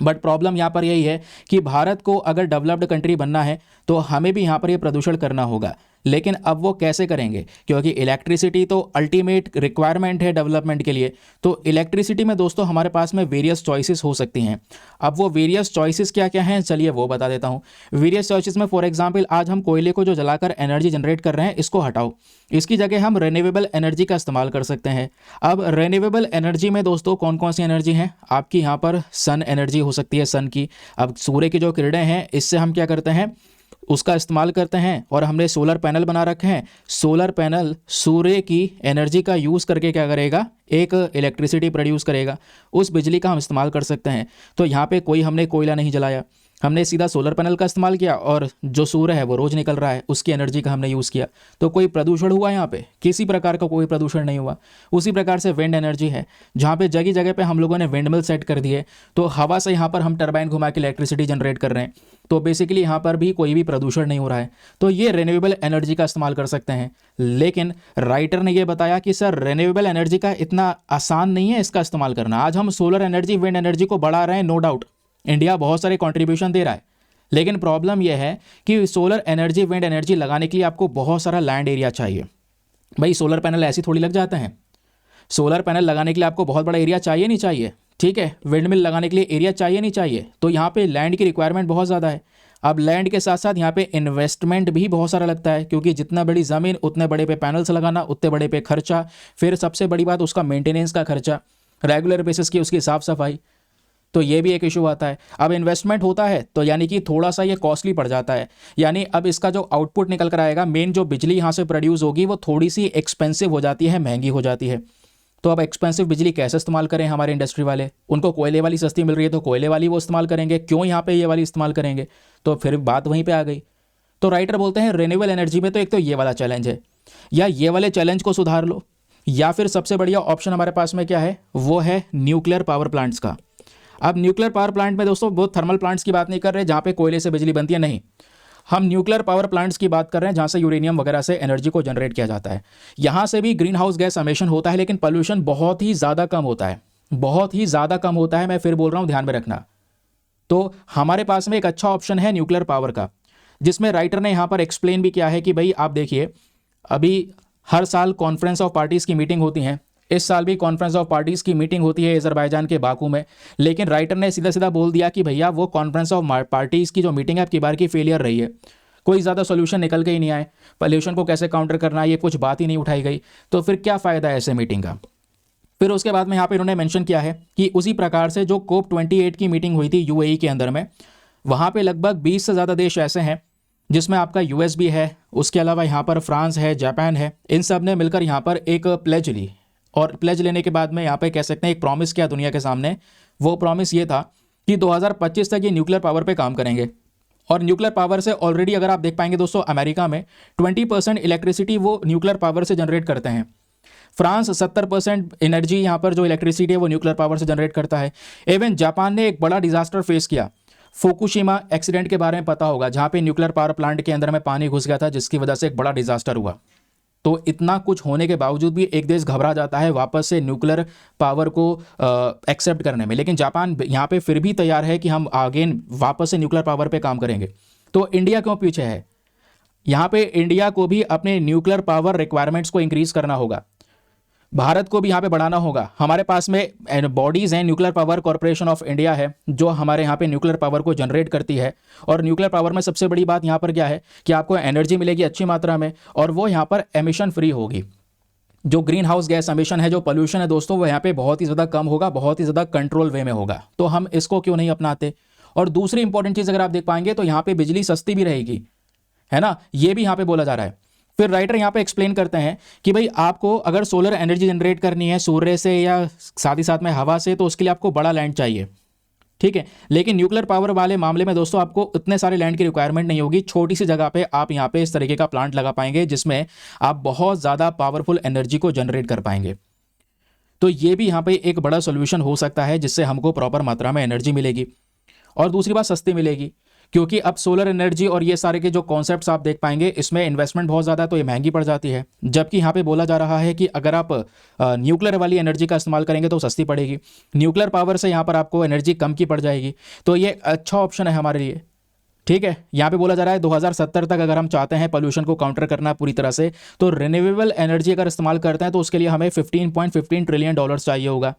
बट प्रॉब्लम यहाँ पर यही है कि भारत को अगर डेवलप्ड कंट्री बनना है तो हमें भी यहाँ पर ये प्रदूषण करना होगा। लेकिन अब वो कैसे करेंगे? क्योंकि इलेक्ट्रिसिटी तो अल्टीमेट रिक्वायरमेंट है डेवलपमेंट के लिए। तो इलेक्ट्रिसिटी में दोस्तों हमारे पास में वेरियस चॉइसेस हो सकती हैं। अब वो वेरियस चॉइसेस क्या क्या हैं, चलिए वो बता देता हूँ। वेरियस चॉइसेस में फॉर एग्जांपल आज हम कोयले को जो जलाकर एनर्जी जनरेट कर रहे हैं इसको हटाओ, इसकी जगह हम रिन्यूएबल एनर्जी का इस्तेमाल कर सकते हैं। अब रिन्यूएबल एनर्जी में दोस्तों कौन कौन सी एनर्जी हैं? आपकी यहाँ पर सन एनर्जी हो सकती है, सन की। अब सूर्य की जो किरणें हैं इससे हम क्या करते हैं, उसका इस्तेमाल करते हैं। और हमने सोलर पैनल बना रखे हैं, सोलर पैनल सूर्य की एनर्जी का यूज़ करके क्या करेगा, एक इलेक्ट्रिसिटी प्रोड्यूस करेगा, उस बिजली का हम इस्तेमाल कर सकते हैं। तो यहाँ पे कोई हमने कोयला नहीं जलाया, हमने सीधा सोलर पैनल का इस्तेमाल किया, और जो सूर्य है वो रोज़ निकल रहा है उसकी एनर्जी का हमने यूज़ किया। तो कोई प्रदूषण हुआ यहाँ पे? किसी प्रकार का कोई प्रदूषण नहीं हुआ। उसी प्रकार से विंड एनर्जी है, जहाँ पे जगह जगह पे हम लोगों ने विंड मिल सेट कर दिए, तो हवा से यहाँ पर हम टरबाइन घुमा के इलेक्ट्रिसिटी जनरेट कर रहे हैं। तो बेसिकली यहाँ पर भी कोई भी प्रदूषण नहीं हो रहा है। तो ये रिन्यूएबल एनर्जी का इस्तेमाल कर सकते हैं। लेकिन राइटर ने ये बताया कि सर रिन्यूएबल एनर्जी का इतना आसान नहीं है इसका इस्तेमाल करना। आज हम सोलर एनर्जी, विंड एनर्जी को बढ़ा रहे हैं, नो डाउट इंडिया बहुत सारे कंट्रीब्यूशन दे रहा है। लेकिन प्रॉब्लम यह है कि सोलर एनर्जी, विंड एनर्जी लगाने के लिए आपको बहुत सारा लैंड एरिया चाहिए। भाई सोलर पैनल ऐसे थोड़ी लग जाते हैं। सोलर पैनल लगाने के लिए आपको बहुत बड़ा एरिया चाहिए नहीं चाहिए? ठीक है, विंड मिल लगाने के लिए एरिया चाहिए नहीं चाहिए? तो यहाँ पे लैंड की रिक्वायरमेंट बहुत ज़्यादा है। अब लैंड के साथ साथ यहाँ पे इन्वेस्टमेंट भी बहुत सारा लगता है, क्योंकि जितना बड़ी ज़मीन उतने बड़े पे पैनल्स लगाना, उतने बड़े पे खर्चा, फिर सबसे बड़ी बात उसका मेंटेनेंस का खर्चा, रेगुलर बेसिस की उसकी साफ़ सफाई, तो ये भी एक इशू आता है। अब इन्वेस्टमेंट होता है तो यानी कि थोड़ा सा ये कॉस्टली पड़ जाता है। यानी अब इसका जो आउटपुट निकल कर आएगा, मेन जो बिजली यहाँ से प्रोड्यूस होगी वो थोड़ी सी एक्सपेंसिव हो जाती है, महंगी हो जाती है। तो अब एक्सपेंसिव बिजली कैसे इस्तेमाल करें हमारे इंडस्ट्री वाले? उनको कोयले वाली सस्ती मिल रही है तो कोयले वाली वो इस्तेमाल करेंगे, क्यों यहाँ पे ये वाली इस्तेमाल करेंगे? तो फिर बात वहीं पे आ गई। तो राइटर बोलते हैं रिन्यूएबल एनर्जी में तो एक तो ये वाला चैलेंज है, या ये वाले चैलेंज को सुधार लो, या फिर सबसे बढ़िया ऑप्शन हमारे पास में क्या है, वो है न्यूक्लियर पावर प्लांट्स का। अब न्यूक्लियर पावर प्लांट में दोस्तों वो थर्मल प्लांट्स की बात नहीं कर रहे जहाँ पे कोयले से बिजली बनती है, नहीं, हम न्यूक्लियर पावर प्लांट्स की बात कर रहे हैं जहाँ से यूरेनियम वगैरह से एनर्जी को जनरेट किया जाता है। यहाँ से भी ग्रीन हाउस गैस एमिशन होता है, लेकिन पोल्यूशन बहुत ही ज़्यादा कम होता है, बहुत ही ज़्यादा कम होता है। मैं फिर बोल रहा हूँ, ध्यान में रखना। तो हमारे पास में एक अच्छा ऑप्शन है न्यूक्लियर पावर का, जिसमें राइटर ने यहाँ पर एक्सप्लेन भी किया है कि भाई आप देखिए, अभी हर साल कॉन्फ्रेंस ऑफ पार्टीज़ की मीटिंग होती हैं, इस साल भी कॉन्फ्रेंस ऑफ पार्टीज़ की मीटिंग होती है अजरबैजान के बाकू में। लेकिन राइटर ने सीधा सीधा बोल दिया कि भैया वो कॉन्फ्रेंस ऑफ पार्टीज़ की जो मीटिंग है अब की बार की फेलियर रही है, कोई ज़्यादा सोल्यूशन निकल के ही नहीं आए, पोल्यूशन को कैसे काउंटर करना है ये कुछ बात ही नहीं उठाई गई। तो फिर क्या फ़ायदा है ऐसे मीटिंग का? फिर उसके बाद में यहाँ पे इन्होंने मेंशन किया है कि उसी प्रकार से जो COP28 की मीटिंग हुई थी यूएई के अंदर में, वहाँ पे लगभग 20 से ज़्यादा देश ऐसे हैं जिसमें आपका यूएस भी है, उसके अलावा यहाँ पर फ्रांस है, जापान है, इन सब ने मिलकर यहाँ पर एक प्लेज ली। और प्लेज लेने के बाद में यहाँ पे कह सकते हैं एक प्रॉमिस किया दुनिया के सामने। वो प्रॉमिस ये था कि 2025 तक ये न्यूक्लियर पावर पे काम करेंगे। और न्यूक्लियर पावर से ऑलरेडी अगर आप देख पाएंगे दोस्तों, अमेरिका में 20% इलेक्ट्रिसिटी वो न्यूक्लियर पावर से जनरेट करते हैं। फ्रांस 70% एनर्जी यहाँ पर जो इलेक्ट्रिसिटी है वो न्यूक्लियर पावर से जनरेट करता है। इवन जापान ने एक बड़ा डिजास्टर फेस किया, फुकुशिमा एक्सीडेंट के बारे में पता होगा, जहाँ पे न्यूक्लियर पावर प्लांट के अंदर में पानी घुस गया था, जिसकी वजह से एक बड़ा डिजास्टर हुआ। तो इतना कुछ होने के बावजूद भी एक देश घबरा जाता है वापस से न्यूक्लियर पावर को एक्सेप्ट करने में, लेकिन जापान यहाँ पे फिर भी तैयार है कि हम अगेन वापस से न्यूक्लियर पावर पे काम करेंगे। तो इंडिया क्यों पीछे है? यहाँ पे इंडिया को भी अपने न्यूक्लियर पावर रिक्वायरमेंट्स को इंक्रीज करना होगा, भारत को भी यहाँ पे बढ़ाना होगा। हमारे पास में बॉडीज हैं, nuclear power corporation of India है जो हमारे यहाँ पे न्यूक्लियर पावर को जनरेट करती है। और न्यूक्लियर पावर में सबसे बड़ी बात यहाँ पर क्या है कि आपको एनर्जी मिलेगी अच्छी मात्रा में, और वो यहाँ पर एमिशन फ्री होगी। जो ग्रीन हाउस गैस एमिशन है, जो पोल्यूशन है दोस्तों, वो यहाँ पे बहुत ही ज़्यादा कम होगा, बहुत ही ज़्यादा कंट्रोल वे में होगा। तो हम इसको क्यों नहीं अपनाते? और दूसरी इंपॉर्टेंट चीज़ अगर आप देख पाएंगे तो यहाँ पे बिजली सस्ती भी रहेगी, है ना, ये भी यहाँ पे बोला जा रहा है। फिर राइटर यहाँ पे एक्सप्लेन करते हैं कि भाई आपको अगर सोलर एनर्जी जनरेट करनी है सूर्य से या साथ ही साथ में हवा से, तो उसके लिए आपको बड़ा लैंड चाहिए, ठीक है। लेकिन न्यूक्लियर पावर वाले मामले में दोस्तों आपको इतने सारे लैंड की रिक्वायरमेंट नहीं होगी, छोटी सी जगह पे आप यहाँ पे इस तरीके का प्लांट लगा पाएंगे जिसमें आप बहुत ज़्यादा पावरफुल एनर्जी को जनरेट कर पाएंगे। तो ये भी यहाँ पे एक बड़ा सोल्यूशन हो सकता है जिससे हमको प्रॉपर मात्रा में एनर्जी मिलेगी, और दूसरी बात सस्ती मिलेगी, क्योंकि अब सोलर एनर्जी और ये सारे के जो कॉन्सेप्ट्स आप देख पाएंगे इसमें इन्वेस्टमेंट बहुत ज़्यादा है, तो ये महंगी पड़ जाती है। जबकि यहाँ पे बोला जा रहा है कि अगर आप न्यूक्लियर वाली एनर्जी का इस्तेमाल करेंगे तो सस्ती पड़ेगी, न्यूक्लियर पावर से यहाँ पर आपको एनर्जी कम की पड़ जाएगी। तो ये अच्छा ऑप्शन है हमारे लिए, ठीक है। यहाँ पे बोला जा रहा है 2070 तक अगर हम चाहते हैं पोल्यूशन को काउंटर करना पूरी तरह से, तो रिन्यूएबल एनर्जी अगर इस्तेमाल करते हैं तो उसके लिए हमें $15.15 ट्रिलियन चाहिए होगा,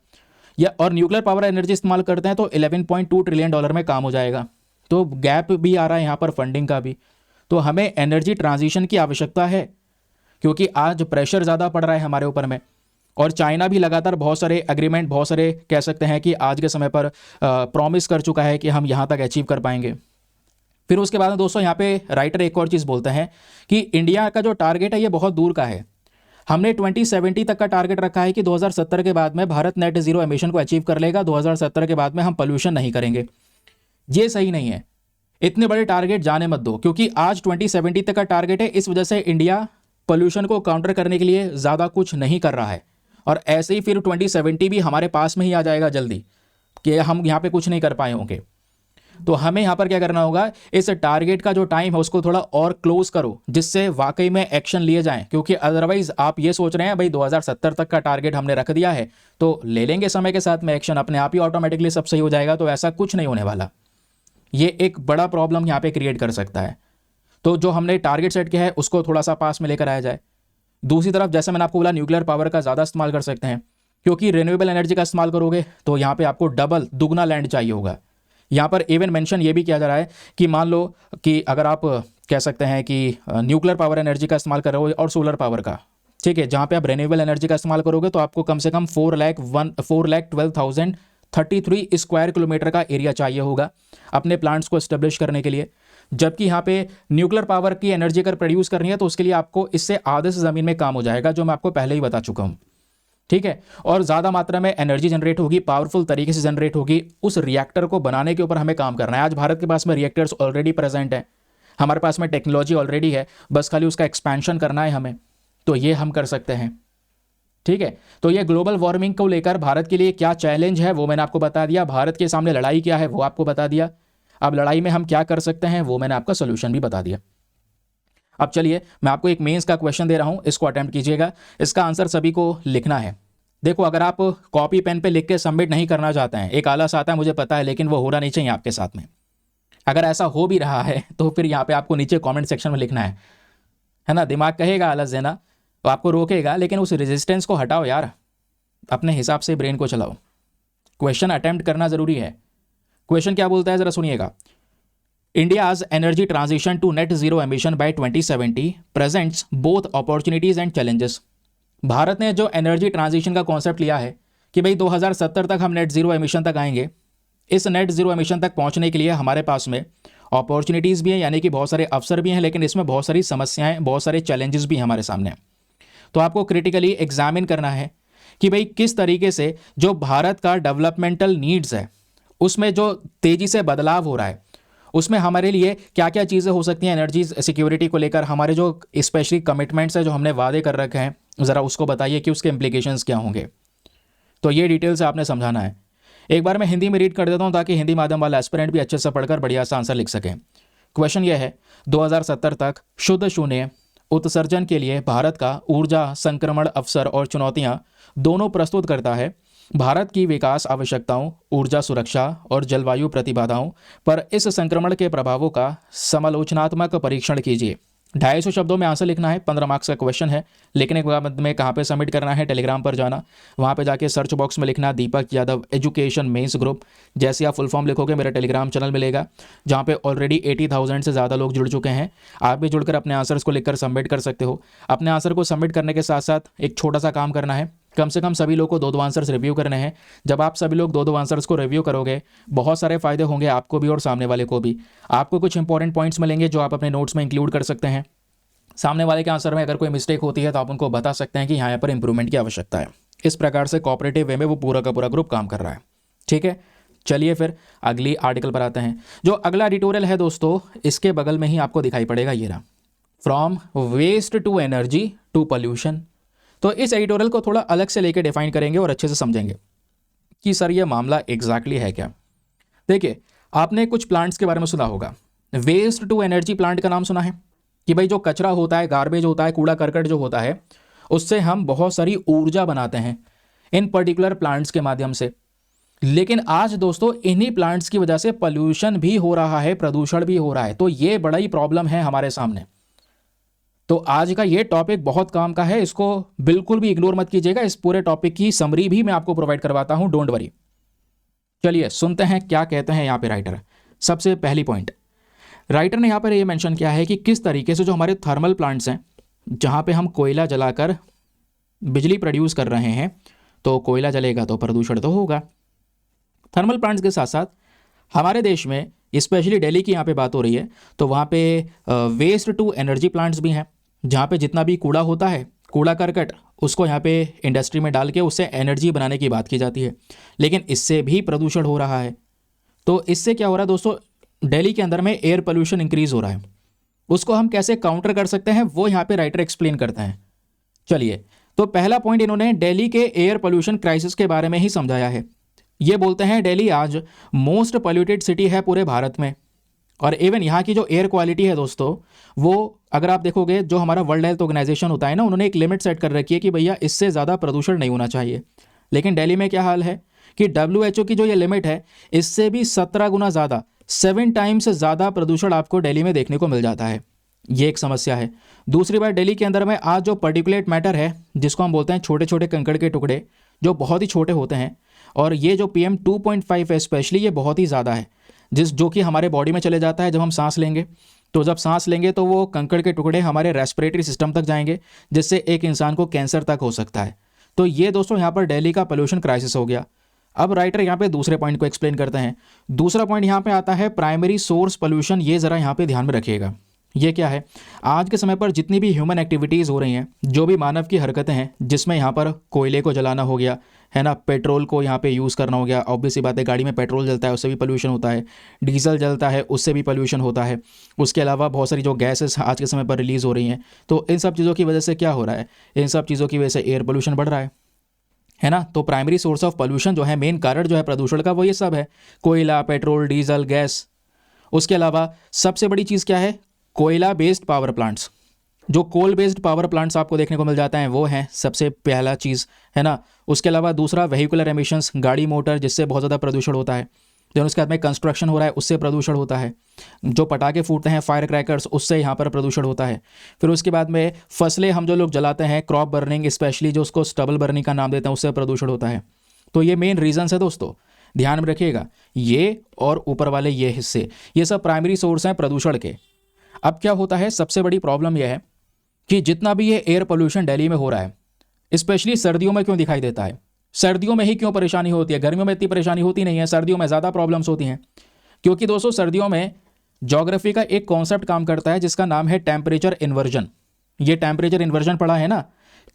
या और न्यूक्लियर पावर एनर्जी इस्तेमाल करते हैं तो $11.2 ट्रिलियन में काम हो जाएगा। तो गैप भी आ रहा है यहाँ पर फंडिंग का भी। तो हमें एनर्जी ट्रांजिशन की आवश्यकता है, क्योंकि आज प्रेशर ज़्यादा पड़ रहा है हमारे ऊपर में, और चाइना भी लगातार बहुत सारे एग्रीमेंट, बहुत सारे कह सकते हैं कि आज के समय पर प्रॉमिस कर चुका है कि हम यहाँ तक अचीव कर पाएंगे। फिर उसके बाद में दोस्तों यहाँ पे राइटर एक और चीज़ बोलते हैं कि इंडिया का जो टारगेट है ये बहुत दूर का है। हमने 2070 तक का टारगेट रखा है कि 2070 के बाद में भारत नेट जीरो एमिशन को अचीव कर लेगा, 2070 के बाद में हम पोल्यूशन नहीं करेंगे। ये सही नहीं है, इतने बड़े टारगेट जाने मत दो, क्योंकि आज 2070 तक का टारगेट है, इस वजह से इंडिया पोल्यूशन को काउंटर करने के लिए ज़्यादा कुछ नहीं कर रहा है। और ऐसे ही फिर 2070 भी हमारे पास में ही आ जाएगा जल्दी कि हम यहाँ पे कुछ नहीं कर पाए होंगे। तो हमें यहाँ पर क्या करना होगा, इस टारगेट का जो टाइम है उसको थोड़ा और क्लोज करो, जिससे वाकई में एक्शन लिए जाएं। क्योंकि अदरवाइज आप ये सोच रहे हैं भाई 2070 तक का टारगेट हमने रख दिया है तो ले लेंगे समय के साथ में एक्शन, अपने आप ही ऑटोमेटिकली सब सही हो जाएगा, तो ऐसा कुछ नहीं होने वाला। ये एक बड़ा प्रॉब्लम यहाँ पे क्रिएट कर सकता है। तो जो हमने टारगेट सेट किया है उसको थोड़ा सा पास में लेकर आया जाए। दूसरी तरफ जैसे मैंने आपको बोला, न्यूक्लियर पावर का ज़्यादा इस्तेमाल कर सकते हैं, क्योंकि रिन्यूएबल एनर्जी का इस्तेमाल करोगे तो यहाँ पे आपको डबल दुगना लैंड चाहिए होगा। यहाँ पर इवन मेंशन ये भी किया जा रहा है कि मान लो कि अगर आप कह सकते हैं कि न्यूक्लियर पावर एनर्जी का इस्तेमाल कर रहे हो और सोलर पावर का, ठीक है, जहाँ पे आप रिन्यूएबल एनर्जी का इस्तेमाल करोगे तो आपको कम से कम 4,12,033 स्क्वायर किलोमीटर का एरिया चाहिए होगा अपने प्लांट्स को एस्टेब्लिश करने के लिए। जबकि यहाँ पे न्यूक्लियर पावर की एनर्जी अगर प्रोड्यूस करनी है तो उसके लिए आपको इससे आधे से ज़मीन में काम हो जाएगा, जो मैं आपको पहले ही बता चुका हूँ, ठीक है। और ज़्यादा मात्रा में एनर्जी जनरेट होगी, पावरफुल तरीके से जनरेट होगी। उस रिएक्टर को बनाने के ऊपर हमें काम करना है। आज भारत के पास में रिएक्टर्स ऑलरेडी प्रेजेंट है, हमारे पास में टेक्नोलॉजी ऑलरेडी है, बस खाली उसका एक्सपेंशन करना है हमें, तो ये हम कर सकते हैं, ठीक है। तो ये ग्लोबल वार्मिंग को लेकर भारत के लिए क्या चैलेंज है वो मैंने आपको बता दिया, भारत के सामने लड़ाई क्या है वो आपको बता दिया। अब लड़ाई में हम क्या कर सकते हैं वो मैंने आपका सोल्यूशन भी बता दिया। अब चलिए मैं आपको एक मेंस का क्वेश्चन दे रहा हूं, इसको अटेम्प्ट कीजिएगा। इसका आंसर सभी को लिखना है। देखो, अगर आप कॉपी पेन पे लिख के सबमिट नहीं करना चाहते हैं, एक आलस आता है मुझे पता है, लेकिन वो होना नहीं चाहिए आपके साथ में। अगर ऐसा हो भी रहा है तो फिर यहाँ पे आपको नीचे कमेंट सेक्शन में लिखना है ना। दिमाग कहेगा आलस देना तो आपको रोकेगा, लेकिन उस रेजिस्टेंस को हटाओ यार, अपने हिसाब से ब्रेन को चलाओ। क्वेश्चन अटेम्प्ट करना जरूरी है। क्वेश्चन क्या बोलता है जरा सुनिएगा। India's energy transition to net zero emission by 2070 presents both opportunities and challenges. Bharat ने जो एनर्जी ट्रांजिशन का कॉन्सेप्ट लिया है कि भाई 2070 तक हम नेट जीरो एमिशन तक आएंगे, इस नेट जीरो एमिशन तक पहुंचने के लिए हमारे पास में अपॉर्चुनिटीज़ भी हैं, यानी कि बहुत सारे अवसर भी हैं, लेकिन इसमें बहुत सारी समस्याएं, बहुत सारे चैलेंजेस भी हमारे सामने। तो आपको क्रिटिकली एग्जामिन करना है कि भाई किस तरीके से जो भारत का डेवलपमेंटल नीड्स है उसमें जो तेज़ी से बदलाव हो रहा है उसमें हमारे लिए क्या क्या चीज़ें हो सकती हैं एनर्जी सिक्योरिटी को लेकर, हमारे जो स्पेशली कमिटमेंट्स है जो हमने वादे कर रखे हैं, ज़रा उसको बताइए कि उसके इम्प्लीकेशंस क्या होंगे। तो ये डिटेल से आपने समझाना है। एक बार मैं हिंदी में रीड कर देता हूँ ताकि हिंदी माध्यम वाला एस्पिरेंट भी अच्छे से पढ़कर बढ़िया सा आंसर लिख सकें। क्वेश्चन ये है, 2070 तक शुद्ध शून्य उत्सर्जन के लिए भारत का ऊर्जा संक्रमण अवसर और चुनौतियां दोनों प्रस्तुत करता है। भारत की विकास आवश्यकताओं, ऊर्जा सुरक्षा और जलवायु प्रतिबाधाओं पर इस संक्रमण के प्रभावों का समालोचनात्मक परीक्षण कीजिए। 250 शब्दों में आंसर लिखना है। 15 मार्क्स का क्वेश्चन है। लिखने के बाद में कहाँ पे सबमिट करना है, टेलीग्राम पर जाना, वहाँ पे जाके सर्च बॉक्स में लिखना दीपक यादव एजुकेशन मेंस ग्रुप। जैसे आप फुल फॉर्म लिखोगे मेरा टेलीग्राम चैनल मिलेगा जहाँ पे ऑलरेडी 80,000 से ज़्यादा लोग जुड़ चुके हैं। आप भी जुड़कर अपने आंसर्स को लिखकर सबमिट कर सकते हो। अपने आंसर को सबमिट करने के साथ साथ एक छोटा सा काम करना है, कम से कम सभी लोग को 2-2 आंसर्स रिव्यू करने हैं। जब आप सभी लोग 2-2 आंसर्स को रिव्यू करोगे बहुत सारे फायदे होंगे आपको भी और सामने वाले को भी। आपको कुछ इंपॉर्टेंट पॉइंट्स मिलेंगे जो आप अपने नोट्स में इंक्लूड कर सकते हैं। सामने वाले के आंसर में अगर कोई मिस्टेक होती है तो आप उनको बता सकते हैं कि यहाँ पर इंप्रूवमेंट की आवश्यकता है। इस प्रकार से कोऑपरेटिव वे में वो पूरा का पूरा ग्रुप काम कर रहा है। ठीक है, चलिए फिर अगली आर्टिकल पर आते हैं। जो अगला एडिटोरियल है दोस्तों, इसके बगल में ही आपको दिखाई पड़ेगा, ये रहा, from waste to energy to pollution. तो इस एडिटोरियल को थोड़ा अलग से लेकर डिफाइन करेंगे और अच्छे से समझेंगे कि सर ये मामला एग्जैक्टली है क्या। देखिए, आपने कुछ प्लांट्स के बारे में सुना होगा। वेस्ट टू एनर्जी प्लांट का नाम सुना है कि भाई जो कचरा होता है, गार्बेज होता है, कूड़ा करकट जो होता है, उससे हम बहुत सारी ऊर्जा बनाते हैं इन पर्टिकुलर प्लांट्स के माध्यम से। लेकिन आज दोस्तों इन्हीं प्लांट्स की वजह से पॉल्यूशन भी हो रहा है, प्रदूषण भी हो रहा है। तो ये बड़ा ही प्रॉब्लम है हमारे सामने। तो आज का ये टॉपिक बहुत काम का है, इसको बिल्कुल भी इग्नोर मत कीजिएगा। इस पूरे टॉपिक की समरी भी मैं आपको प्रोवाइड करवाता हूं, डोंट वरी। चलिए सुनते हैं क्या कहते हैं यहाँ पे राइटर। सबसे पहली पॉइंट, राइटर ने यहाँ पर ये मेंशन किया है कि किस तरीके से जो हमारे थर्मल प्लांट्स हैं, जहाँ पे हम कोयला जलाकर बिजली प्रोड्यूस कर रहे हैं, तो कोयला जलेगा तो प्रदूषण तो होगा। थर्मल प्लांट्स के साथ साथ हमारे देश में स्पेशली दिल्ली की यहाँ पे बात हो रही है, तो वहाँ पे वेस्ट टू एनर्जी प्लांट्स भी हैं, जहाँ पे जितना भी कूड़ा होता है, कूड़ा करकट, उसको यहाँ पे इंडस्ट्री में डाल के उससे एनर्जी बनाने की बात की जाती है। लेकिन इससे भी प्रदूषण हो रहा है। तो इससे क्या हो रहा है दोस्तों, दिल्ली के अंदर में एयर पोल्यूशन इंक्रीज हो रहा है। उसको हम कैसे काउंटर कर सकते हैं वो यहाँ पे राइटर एक्सप्लेन करते हैं। चलिए, तो पहला पॉइंट इन्होंने दिल्ली के एयर पोल्यूशन क्राइसिस के बारे में ही समझाया है। ये बोलते हैं दिल्ली आज मोस्ट पोल्यूटेड सिटी है पूरे भारत में, और इवन यहाँ की जो एयर क्वालिटी है दोस्तों, वो अगर आप देखोगे जो हमारा वर्ल्ड हेल्थ ऑर्गेनाइजेशन होता है ना, उन्होंने एक लिमिट सेट कर रखी है कि भैया इससे ज़्यादा प्रदूषण नहीं होना चाहिए। लेकिन दिल्ली में क्या हाल है कि WHO की जो ये लिमिट है, इससे भी 17 गुना ज़्यादा, 7 टाइम्स ज़्यादा प्रदूषण आपको दिल्ली में देखने को मिल जाता है। ये एक समस्या है। दूसरी बात, दिल्ली के अंदर में आज जो पर्टिकुलेट मैटर है, जिसको हम बोलते हैं छोटे छोटे कंकड़ के टुकड़े, जो बहुत ही छोटे होते हैं, और ये जो PM 2.5 है स्पेशली, ये बहुत ही ज़्यादा है, जो कि हमारे बॉडी में चले जाता है जब हम सांस लेंगे। तो जब सांस लेंगे तो वो कंकड़ के टुकड़े हमारे रेस्पिरेटरी सिस्टम तक जाएंगे, जिससे एक इंसान को कैंसर तक हो सकता है। तो ये दोस्तों यहाँ पर दिल्ली का पोल्यूशन क्राइसिस हो गया। अब राइटर यहाँ पे दूसरे पॉइंट को एक्सप्लेन करते हैं। दूसरा पॉइंट यहाँ पे आता है प्राइमरी सोर्स पोल्यूशन। ये ज़रा यहाँ पे ध्यान में रखिएगा। ये क्या है, आज के समय पर जितनी भी ह्यूमन एक्टिविटीज़ हो रही हैं, जो भी मानव की हरकतें हैं, जिसमें यहाँ पर कोयले को जलाना हो गया है ना, पेट्रोल को यहाँ पे यूज़ करना हो गया। ऑब्वियस सी बात है, गाड़ी में पेट्रोल जलता है उससे भी पोल्यूशन होता है, डीजल जलता है उससे भी पोल्यूशन होता है। उसके अलावा बहुत सारी जो गैसेस आज के समय पर रिलीज़ हो रही हैं, तो इन सब चीज़ों की वजह से क्या हो रहा है, इन सब चीज़ों की वजह से एयर पोल्यूशन बढ़ रहा है ना। तो प्राइमरी सोर्स ऑफ पोल्यूशन जो है, मेन कारण जो है प्रदूषण का, वो ये सब है, कोयला, पेट्रोल, डीजल, गैस। उसके अलावा सबसे बड़ी चीज़ क्या है, कोयला बेस्ड पावर प्लांट्स। जो कोल बेस्ड पावर प्लांट्स आपको देखने को मिल जाता है वो हैं सबसे पहला चीज़, है ना। उसके अलावा दूसरा वेहिकुलर एमिशंस, गाड़ी मोटर, जिससे बहुत ज़्यादा प्रदूषण होता है। देन उसके बाद में कंस्ट्रक्शन हो रहा है, उससे प्रदूषण होता है। जो पटाखे फूटते हैं, फायर क्रैकर्स, उससे यहाँ पर प्रदूषण होता है। फिर उसके बाद में फसलें हम जो लोग जलाते हैं, क्रॉप बर्निंग, स्पेशली जो उसको स्टबल बर्निंग का नाम देते हैं, उससे प्रदूषण होता है। तो ये मेन रीजंस है दोस्तों, ध्यान में रखिएगा। ये और ऊपर वाले ये हिस्से, ये सब प्राइमरी सोर्स हैं प्रदूषण के। अब क्या होता है, सबसे बड़ी प्रॉब्लम यह है कि जितना भी ये एयर पोल्यूशन दिल्ली में हो रहा है, स्पेशली सर्दियों में क्यों दिखाई देता है, सर्दियों में ही क्यों परेशानी होती है, गर्मियों में इतनी परेशानी होती नहीं है, सर्दियों में ज़्यादा प्रॉब्लम्स होती हैं। क्योंकि दोस्तों सर्दियों में ज्योग्राफी का एक कॉन्सेप्ट काम करता है जिसका नाम है टेम्परेचर इन्वर्जन। ये टेम्परेचर इन्वर्जन पढ़ा है ना,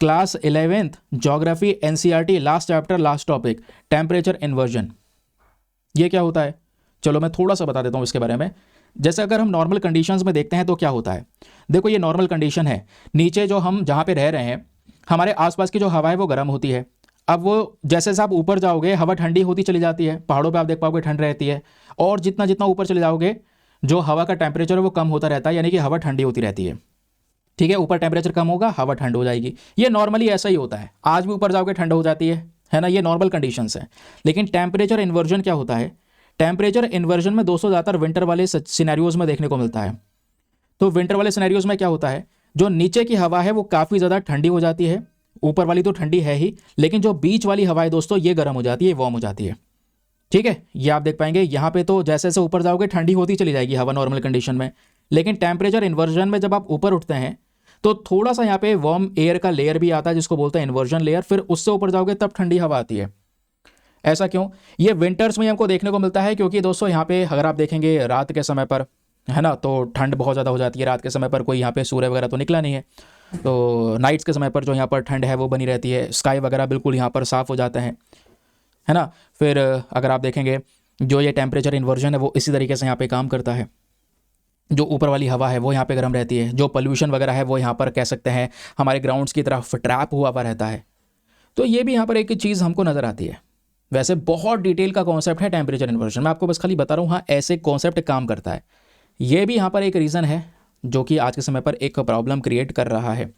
class 11th geography NCERT, last chapter, last topic, temperature inversion. ये क्या होता है, चलो मैं थोड़ा सा बता देता हूँ इसके बारे में। जैसे अगर हम नॉर्मल कंडीशंस में देखते हैं तो क्या होता है, देखो ये नॉर्मल कंडीशन है, नीचे जो हम जहाँ पे रह रहे हैं हमारे आसपास की जो हवा है वो गर्म होती है। अब वो जैसे जैसे आप ऊपर जाओगे हवा ठंडी होती चली जाती है, पहाड़ों पे आप देख पाओगे ठंड रहती है, और जितना जितना ऊपर चले जाओगे जो हवा का टेम्परेचर है वो कम होता रहता है, यानी कि हवा ठंडी होती रहती है। ठीक है, ऊपर टेम्परेचर कम होगा हवा ठंड हो जाएगी, ये नॉर्मली ऐसा ही होता है, आज भी ऊपर जाओगे ठंड हो जाती है ना, ये नॉर्मल कंडीशंस है। लेकिन टेम्परेचर इन्वर्जन क्या होता है, टेम्परेचर इन्वर्जन में दोस्तों ज़्यादातर विंटर वाले सिनेरियोज में देखने को मिलता है। तो विंटर वाले सिनेरियोज में क्या होता है, जो नीचे की हवा है वो काफ़ी ज़्यादा ठंडी हो जाती है, ऊपर वाली तो ठंडी है ही, लेकिन जो बीच वाली हवा है दोस्तों ये गर्म हो जाती है, वार्म हो जाती है। ठीक है, ये आप देख पाएंगे यहाँ पे तो जैसे जैसे ऊपर जाओगे ठंडी होती चली जाएगी हवा नॉर्मल कंडीशन में, लेकिन टेम्परेचर इन्वर्जन में जब आप ऊपर उठते हैं तो थोड़ा सा यहाँ पे वार्म एयर का लेयर भी आता है जिसको बोलते हैं इन्वर्जन लेयर, फिर उससे ऊपर जाओगे तब ठंडी हवा आती है। ऐसा क्यों, ये विंटर्स में हमको देखने को मिलता है क्योंकि दोस्तों यहाँ पे अगर आप देखेंगे रात के समय पर है ना, तो ठंड बहुत ज़्यादा हो जाती है, रात के समय पर कोई यहाँ पे सूर्य वगैरह तो निकला नहीं है, तो नाइट्स के समय पर जो यहाँ पर ठंड है वो बनी रहती है, स्काई वगैरह बिल्कुल यहाँ पर साफ़ हो जाते हैं, है ना। फिर अगर आप देखेंगे जो ये टेम्परेचर इन्वर्जन है वो इसी तरीके से यहाँ पे काम करता है, जो ऊपर वाली हवा है वो यहाँ पे गर्म रहती है, जो पोल्यूशन वगैरह है वो यहाँ पर कह सकते हैं हमारे ग्राउंड्स की तरफ ट्रैप हुआ हुआ रहता है। तो ये भी यहाँ पर एक चीज़ हमको नज़र आती है। वैसे बहुत डिटेल का कॉन्सेप्ट है टेम्परेचर इन्वर्जन, मैं आपको बस खाली बता रहा हूँ हाँ ऐसे कॉन्सेप्ट काम करता है। ये भी यहाँ पर एक रीज़न है जो कि आज के समय पर एक प्रॉब्लम क्रिएट कर रहा है।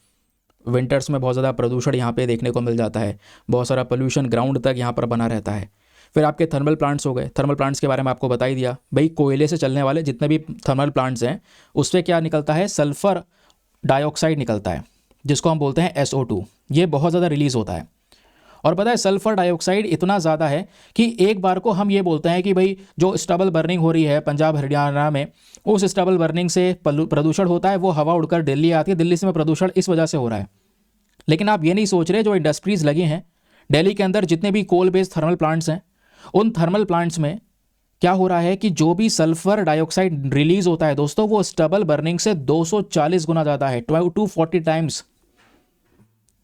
विंटर्स में बहुत ज़्यादा प्रदूषण यहाँ पे देखने को मिल जाता है, बहुत सारा पोल्यूशन ग्राउंड तक यहाँ पर बना रहता है। फिर आपके थर्मल प्लांट्स हो गए, थर्मल प्लांट्स के बारे में आपको बता ही दिया भाई, कोयले से चलने वाले जितने भी थर्मल प्लांट्स हैं उससे क्या निकलता है, सल्फ़र डाइऑक्साइड निकलता है जिसको हम बोलते हैं SO2, ये बहुत ज़्यादा रिलीज़ होता है। और पता है सल्फर डाइऑक्साइड इतना ज़्यादा है कि एक बार को हम ये बोलते हैं कि भाई जो स्टबल बर्निंग हो रही है पंजाब हरियाणा में, उस स्टबल बर्निंग से प्रदूषण होता है, वो हवा उड़कर दिल्ली आती है, दिल्ली से में प्रदूषण इस वजह से हो रहा है। लेकिन आप ये नहीं सोच रहे जो इंडस्ट्रीज़ लगी हैं दिल्ली के अंदर, जितने भी कोल बेस्ड थर्मल प्लांट्स हैं, उन थर्मल प्लांट्स में क्या हो रहा है कि जो भी सल्फर डाइऑक्साइड रिलीज होता है दोस्तों वो स्टबल बर्निंग से 240 गुना ज़्यादा है, 240 टाइम्स।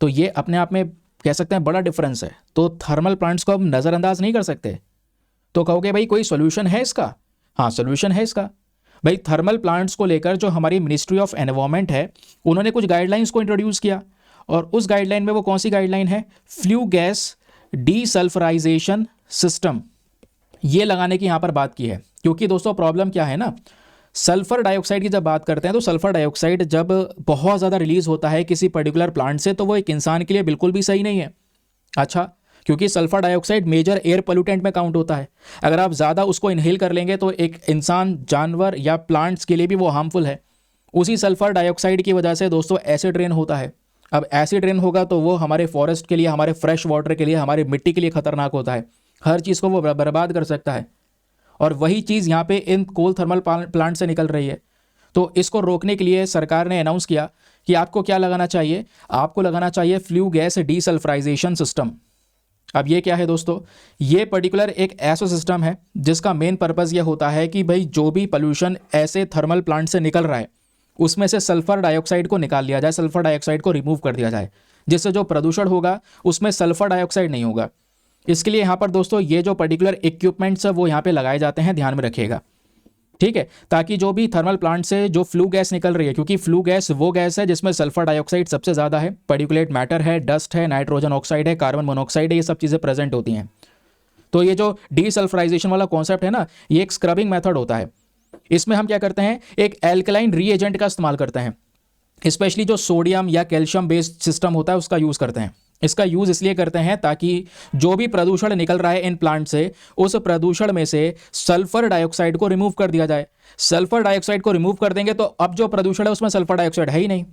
तो ये अपने आप में कह सकते हैं बड़ा डिफरेंस है। तो थर्मल प्लांट्स को हम नज़रअंदाज नहीं कर सकते। तो कहोगे भाई कोई सोल्यूशन है इसका, हाँ सोल्यूशन है इसका भाई। थर्मल प्लांट्स को लेकर जो हमारी मिनिस्ट्री ऑफ एनवायरनमेंट है उन्होंने कुछ गाइडलाइंस को इंट्रोड्यूस किया, और उस गाइडलाइन में वो कौन सी गाइडलाइन है, फ्लू गैस डीसल्फराइजेशन सिस्टम, ये लगाने की यहाँ पर बात की है। क्योंकि दोस्तों प्रॉब्लम क्या है ना, सल्फर डाइऑक्साइड की जब बात करते हैं तो सल्फर डाइऑक्साइड जब बहुत ज़्यादा रिलीज होता है किसी पर्टिकुलर प्लांट से तो वो एक इंसान के लिए बिल्कुल भी सही नहीं है। अच्छा, क्योंकि sulphur dioxide major air pollutant में काउंट होता है, अगर आप ज़्यादा उसको इनहेल कर लेंगे तो एक इंसान, जानवर या प्लांट्स के लिए भी वो हार्मफुल है। उसी सल्फर डाइऑक्साइड की वजह से दोस्तों एसिड रेन होता है। अब एसिड रेन होगा तो वो हमारे फॉरेस्ट के लिए, हमारे फ्रेश वाटर के लिए, हमारी मिट्टी के लिए खतरनाक होता है, हर चीज़ को वो बर्बाद कर सकता है। और वही चीज़ यहाँ पे इन कोल थर्मल प्लांट से निकल रही है। तो इसको रोकने के लिए सरकार ने अनाउंस किया कि आपको क्या लगाना चाहिए, आपको लगाना चाहिए फ्लू गैस डीसल्फराइजेशन सिस्टम। अब ये क्या है दोस्तों, ये पर्टिकुलर एक ऐसा सिस्टम है जिसका मेन पर्पज़ ये होता है कि भाई जो भी पोल्यूशन ऐसे थर्मल प्लांट से निकल रहा है उसमें से सल्फर डाइऑक्साइड को निकाल लिया जाए, सल्फर डाइऑक्साइड को रिमूव कर दिया जाए, जिससे जो प्रदूषण होगा उसमें सल्फर डाइऑक्साइड नहीं होगा। इसके लिए यहाँ पर दोस्तों ये जो पर्टिकुलर इक्विपमेंट्स है वो यहाँ पे लगाए जाते हैं, ध्यान में रखिएगा, ठीक है, ताकि जो भी थर्मल प्लांट से जो फ्लू गैस निकल रही है, क्योंकि फ्लू गैस वो गैस है जिसमें सल्फर डाइऑक्साइड सबसे ज़्यादा है, पर्टिकुलेट मैटर है, डस्ट है, नाइट्रोजन ऑक्साइड है, कार्बन मोनोऑक्साइड है, ये सब चीज़ें प्रेजेंट होती हैं। तो ये जो डीसल्फराइजेशन वाला कॉन्सेप्ट है ना, ये एक स्क्रबिंग मेथड होता है। इसमें हम क्या करते हैं, एक एल्कलाइन रीएजेंट का इस्तेमाल करते हैं, स्पेशली जो सोडियम या कैल्शियम बेस्ड सिस्टम होता है उसका यूज़ करते हैं। इसका यूज़ इसलिए करते हैं ताकि जो भी प्रदूषण निकल रहा है इन प्लांट से, उस प्रदूषण में से सल्फर डाइऑक्साइड को रिमूव कर दिया जाए। सल्फर डाइऑक्साइड को रिमूव कर देंगे तो अब जो प्रदूषण है उसमें सल्फर डाइऑक्साइड है ही नहीं,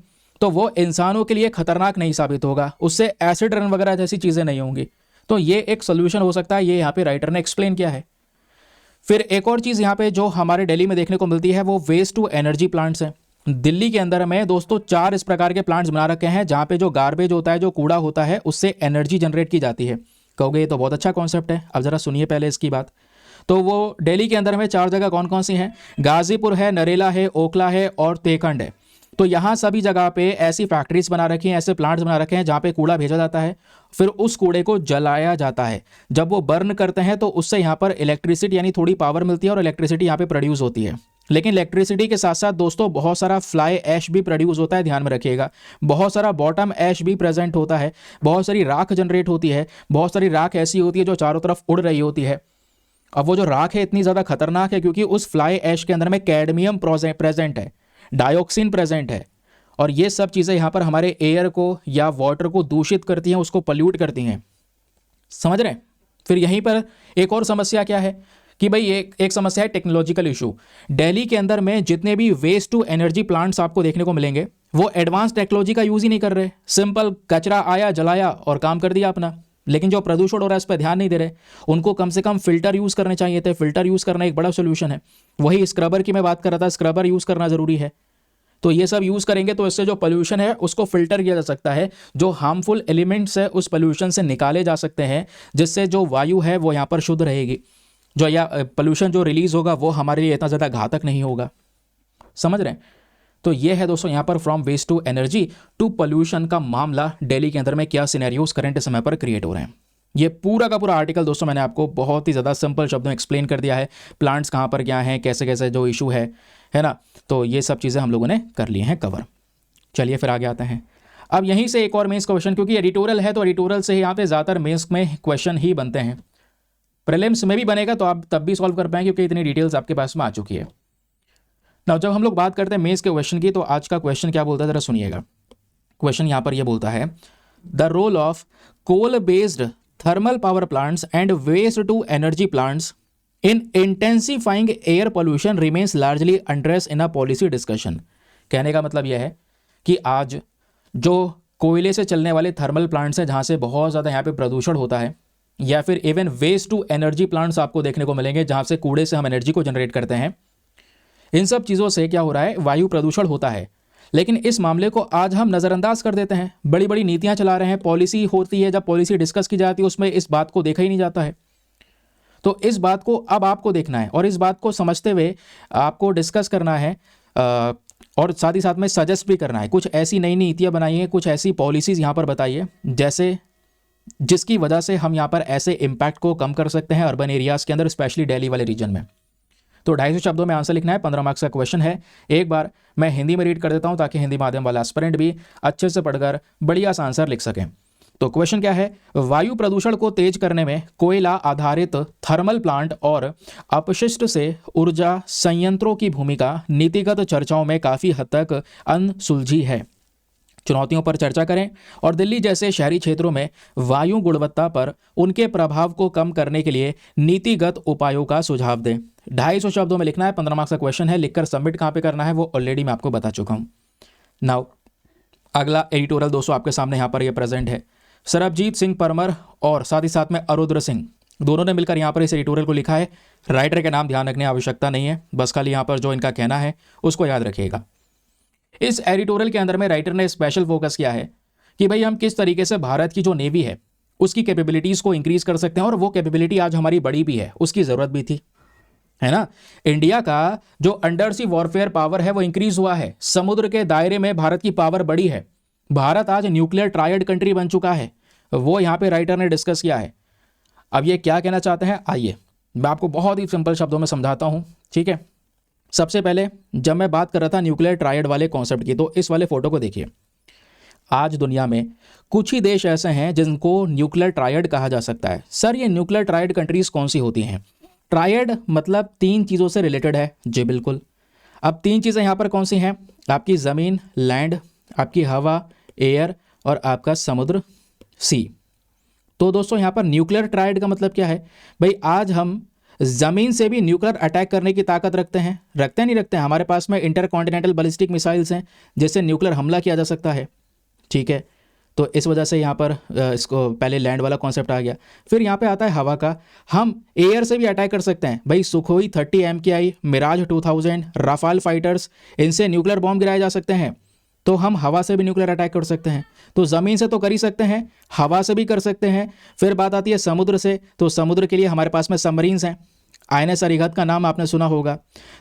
तो वो इंसानों के लिए खतरनाक नहीं साबित होगा, उससे एसिड रन वगैरह जैसी चीज़ें नहीं होंगी। तो ये एक सोल्यूशन हो सकता है, ये यहाँ पे राइटर ने एक्सप्लेन किया है। फिर एक और चीज़ यहाँ पे जो हमारे दिल्ली में देखने को मिलती है वो वेस्ट टू एनर्जी प्लांट्स हैं। दिल्ली के अंदर में दोस्तों 4 इस प्रकार के प्लांट्स बना रखे हैं जहाँ पे जो गार्बेज होता है, जो कूड़ा होता है, उससे एनर्जी जनरेट की जाती है। कहोगे ये तो बहुत अच्छा कॉन्सेप्ट है, अब ज़रा सुनिए पहले इसकी बात। तो वो दिल्ली के अंदर में 4 जगह कौन कौन सी हैं, गाजीपुर है, नरेला है, ओखला है और तेकंड है। तो यहाँ सभी जगह पे ऐसी फैक्ट्रीज बना रखी हैं, ऐसे प्लांट्स बना रखे हैं जहाँ पे कूड़ा भेजा जाता है, फिर उस कूड़े को जलाया जाता है। जब वो बर्न करते हैं तो उससे यहाँ पर इलेक्ट्रिसिटी यानी थोड़ी पावर मिलती है और इलेक्ट्रिसिटी यहाँ पे प्रोड्यूस होती है। लेकिन इलेक्ट्रिसिटी के साथ साथ दोस्तों बहुत सारा फ्लाई ऐश भी प्रोड्यूस होता है, ध्यान में रखिएगा। बहुत सारा बॉटम ऐश भी प्रेजेंट होता है, बहुत सारी राख जनरेट होती है, बहुत सारी राख ऐसी होती है जो चारों तरफ उड़ रही होती है। अब वो जो राख है इतनी ज़्यादा खतरनाक है क्योंकि उस फ्लाई ऐश के अंदर में कैडमियम प्रेजेंट है, डाइऑक्सिन प्रेजेंट है, और ये सब चीज़ें यहाँ पर हमारे एयर को या वाटर को दूषित करती हैं, उसको पल्यूट करती हैं। समझ रहे हैं? फिर यहीं पर एक और समस्या क्या है कि भाई एक समस्या है टेक्नोलॉजिकल इशू। दिल्ली के अंदर में जितने भी वेस्ट टू एनर्जी प्लांट्स आपको देखने को मिलेंगे वो एडवांस टेक्नोलॉजी का यूज़ ही नहीं कर रहे। सिंपल कचरा आया, जलाया और काम कर दिया अपना। लेकिन जो प्रदूषण हो रहा है इस पर ध्यान नहीं दे रहे। उनको कम से कम फिल्टर यूज़ करने चाहिए थे। फिल्टर यूज़ करना एक बड़ा सोल्यूशन है। वही स्क्रबर की मैं बात कर रहा था, स्क्रबर यूज़ करना ज़रूरी है। तो ये सब यूज़ करेंगे तो इससे जो पोल्यूशन है उसको फिल्टर किया जा सकता है, जो हार्मफुल एलिमेंट्स है उस पोल्यूशन से निकाले जा सकते हैं, जिससे जो वायु है वो यहाँ पर शुद्ध रहेगी, जो या पोल्यूशन जो रिलीज होगा वो हमारे लिए इतना ज़्यादा घातक नहीं होगा। समझ रहे हैं? तो ये है दोस्तों यहाँ पर from waste to energy to pollution का मामला, दिल्ली के अंदर में क्या सिनेरियोज करंट समय पर क्रिएट हो रहे हैं। ये पूरा का पूरा आर्टिकल दोस्तों मैंने आपको बहुत ही ज़्यादा सिंपल शब्दों में एक्सप्लेन कर दिया है। प्लांट्स कहाँ पर क्या हैं, कैसे कैसे जो इशू है ना। तो ये सब चीज़ें हम लोगों ने कर ली हैं कवर। चलिए फिर आगे आते हैं। अब यहीं से एक और मेंस क्वेश्चन, क्योंकि एडिटोरियल है तो एडिटोरियल से यहाँ पे ज़्यादातर मेंस में क्वेश्चन ही बनते हैं। प्रीलिम्स में भी बनेगा तो आप तब भी सॉल्व कर पाएंगे क्योंकि इतनी डिटेल्स आपके पास में आ चुकी है ना। जब हम लोग बात करते हैं मेंस के क्वेश्चन की, तो आज का क्वेश्चन क्या बोलता है जरा सुनिएगा। क्वेश्चन यहाँ पर यह बोलता है, the role of coal based thermal power plants and waste to energy plants in intensifying air pollution remains largely unaddressed in a policy discussion. कहने का मतलब यह है कि आज जो कोयले से चलने वाले थर्मल प्लांट्स हैं जहाँ से बहुत ज़्यादा यहाँ पे प्रदूषण होता है, या फिर even waste to energy plants आपको देखने को मिलेंगे जहाँ से कूड़े से हम एनर्जी को जनरेट करते हैं, इन सब चीज़ों से क्या हो रहा है, वायु प्रदूषण होता है। लेकिन इस मामले को आज हम नज़रअंदाज कर देते हैं। बड़ी बड़ी नीतियाँ चला रहे हैं, पॉलिसी होती है, जब पॉलिसी डिस्कस की जाती है उसमें इस बात को देखा ही नहीं जाता है। तो इस बात को अब आपको देखना है और इस बात को समझते हुए आपको डिस्कस करना है और साथ ही साथ में सजेस्ट भी करना है। कुछ ऐसी नई नीतियाँ बनाइए, कुछ ऐसी पॉलिसीज़ यहाँ पर बताइए जैसे जिसकी वजह से हम यहाँ पर ऐसे इम्पैक्ट को कम कर सकते हैं अर्बन एरियाज़ के अंदर, स्पेशली दिल्ली वाले रीजन में। तो 250 शब्दों में आंसर लिखना है। 15 मार्क्स का क्वेश्चन है। एक बार मैं हिंदी में रीड कर देता हूं ताकि हिंदी माध्यम वाला एस्पिरेंट भी अच्छे से पढ़कर बढ़िया सा आंसर लिख सकें। तो क्वेश्चन क्या है, वायु प्रदूषण को तेज करने में कोयला आधारित थर्मल प्लांट और अपशिष्ट से ऊर्जा संयंत्रों की भूमिका नीतिगत चर्चाओं में काफ़ी हद तक अनसुलझी है। चुनौतियों पर चर्चा करें और दिल्ली जैसे शहरी क्षेत्रों में वायु गुणवत्ता पर उनके प्रभाव को कम करने के लिए नीतिगत उपायों का सुझाव दें। 250 शब्दों में लिखना है। 15 मार्क्स का क्वेश्चन है। लिखकर सबमिट कहाँ पे करना है वो ऑलरेडी मैं आपको बता चुका हूँ। नाउ अगला एडिटोरियल दोस्तों आपके सामने यहाँ पर ये प्रेजेंट है। सरबजीत सिंह परमर और साथ ही साथ में अरुद्र सिंह दोनों ने मिलकर यहाँ पर इस एडिटोरियल को लिखा है। राइटर के नाम ध्यान रखने की आवश्यकता नहीं है, बस खाली यहाँ पर जो इनका कहना है उसको याद रखिएगा। इस एडिटोरियल के अंदर में राइटर ने स्पेशल फोकस किया है कि भाई हम किस तरीके से भारत की जो नेवी है उसकी कैपेबिलिटीज़ को इंक्रीज कर सकते हैं, और वो कैपेबिलिटी आज हमारी बड़ी भी है, उसकी ज़रूरत भी थी, है ना। इंडिया का जो अंडर सी वॉरफेयर पावर है वो इंक्रीज हुआ है। समुद्र के दायरे में भारत की पावर बड़ी है। भारत आज न्यूक्लियर ट्रायड कंट्री बन चुका है, वो यहाँ पे राइटर ने डिस्कस किया है। अब ये क्या कहना चाहते हैं, आइए मैं आपको बहुत ही सिंपल शब्दों में समझाता हूँ, ठीक है। सबसे पहले जब मैं बात कर रहा था न्यूक्लियर ट्रायड वाले कॉन्सेप्ट की, तो इस वाले फोटो को देखिए। आज दुनिया में कुछ ही देश ऐसे हैं जिनको न्यूक्लियर ट्रायड कहा जा सकता है। सर ये न्यूक्लियर ट्रायड कंट्रीज कौन सी होती हैं? ट्रायड मतलब 3 चीज़ों से रिलेटेड है। जी बिल्कुल। अब 3 चीज़ें यहाँ पर कौन सी हैं? आपकी ज़मीन लैंड, आपकी हवा एयर, और आपका समुद्र सी। तो दोस्तों यहाँ पर न्यूक्लियर ट्रायड का मतलब क्या है? भाई आज हम ज़मीन से भी न्यूक्लियर अटैक करने की ताकत रखते हैं नहीं रखते हैं। हमारे पास में इंटरकॉन्टिनेंटल बैलिस्टिक मिसाइल्स हैं जिससे न्यूक्लियर हमला किया जा सकता है, ठीक है। तो इस वजह से यहाँ पर इसको पहले लैंड वाला कॉन्सेप्ट आ गया। फिर यहाँ पे आता है हवा का। हम एयर से भी अटैक कर सकते हैं। भाई Sukhoi 30 MKI, Mirage 2000, Rafale fighters, इनसे न्यूक्लियर बॉम्ब गिराए जा सकते हैं। तो हम हवा से भी न्यूक्लियर अटैक कर सकते हैं। तो ज़मीन से तो कर ही सकते हैं, हवा से भी कर सकते हैं। फिर बात आती है समुद्र से, तो समुद्र के लिए हमारे पास में सबमरीन्स हैं। INS अरिहंत का नाम आपने सुना होगा।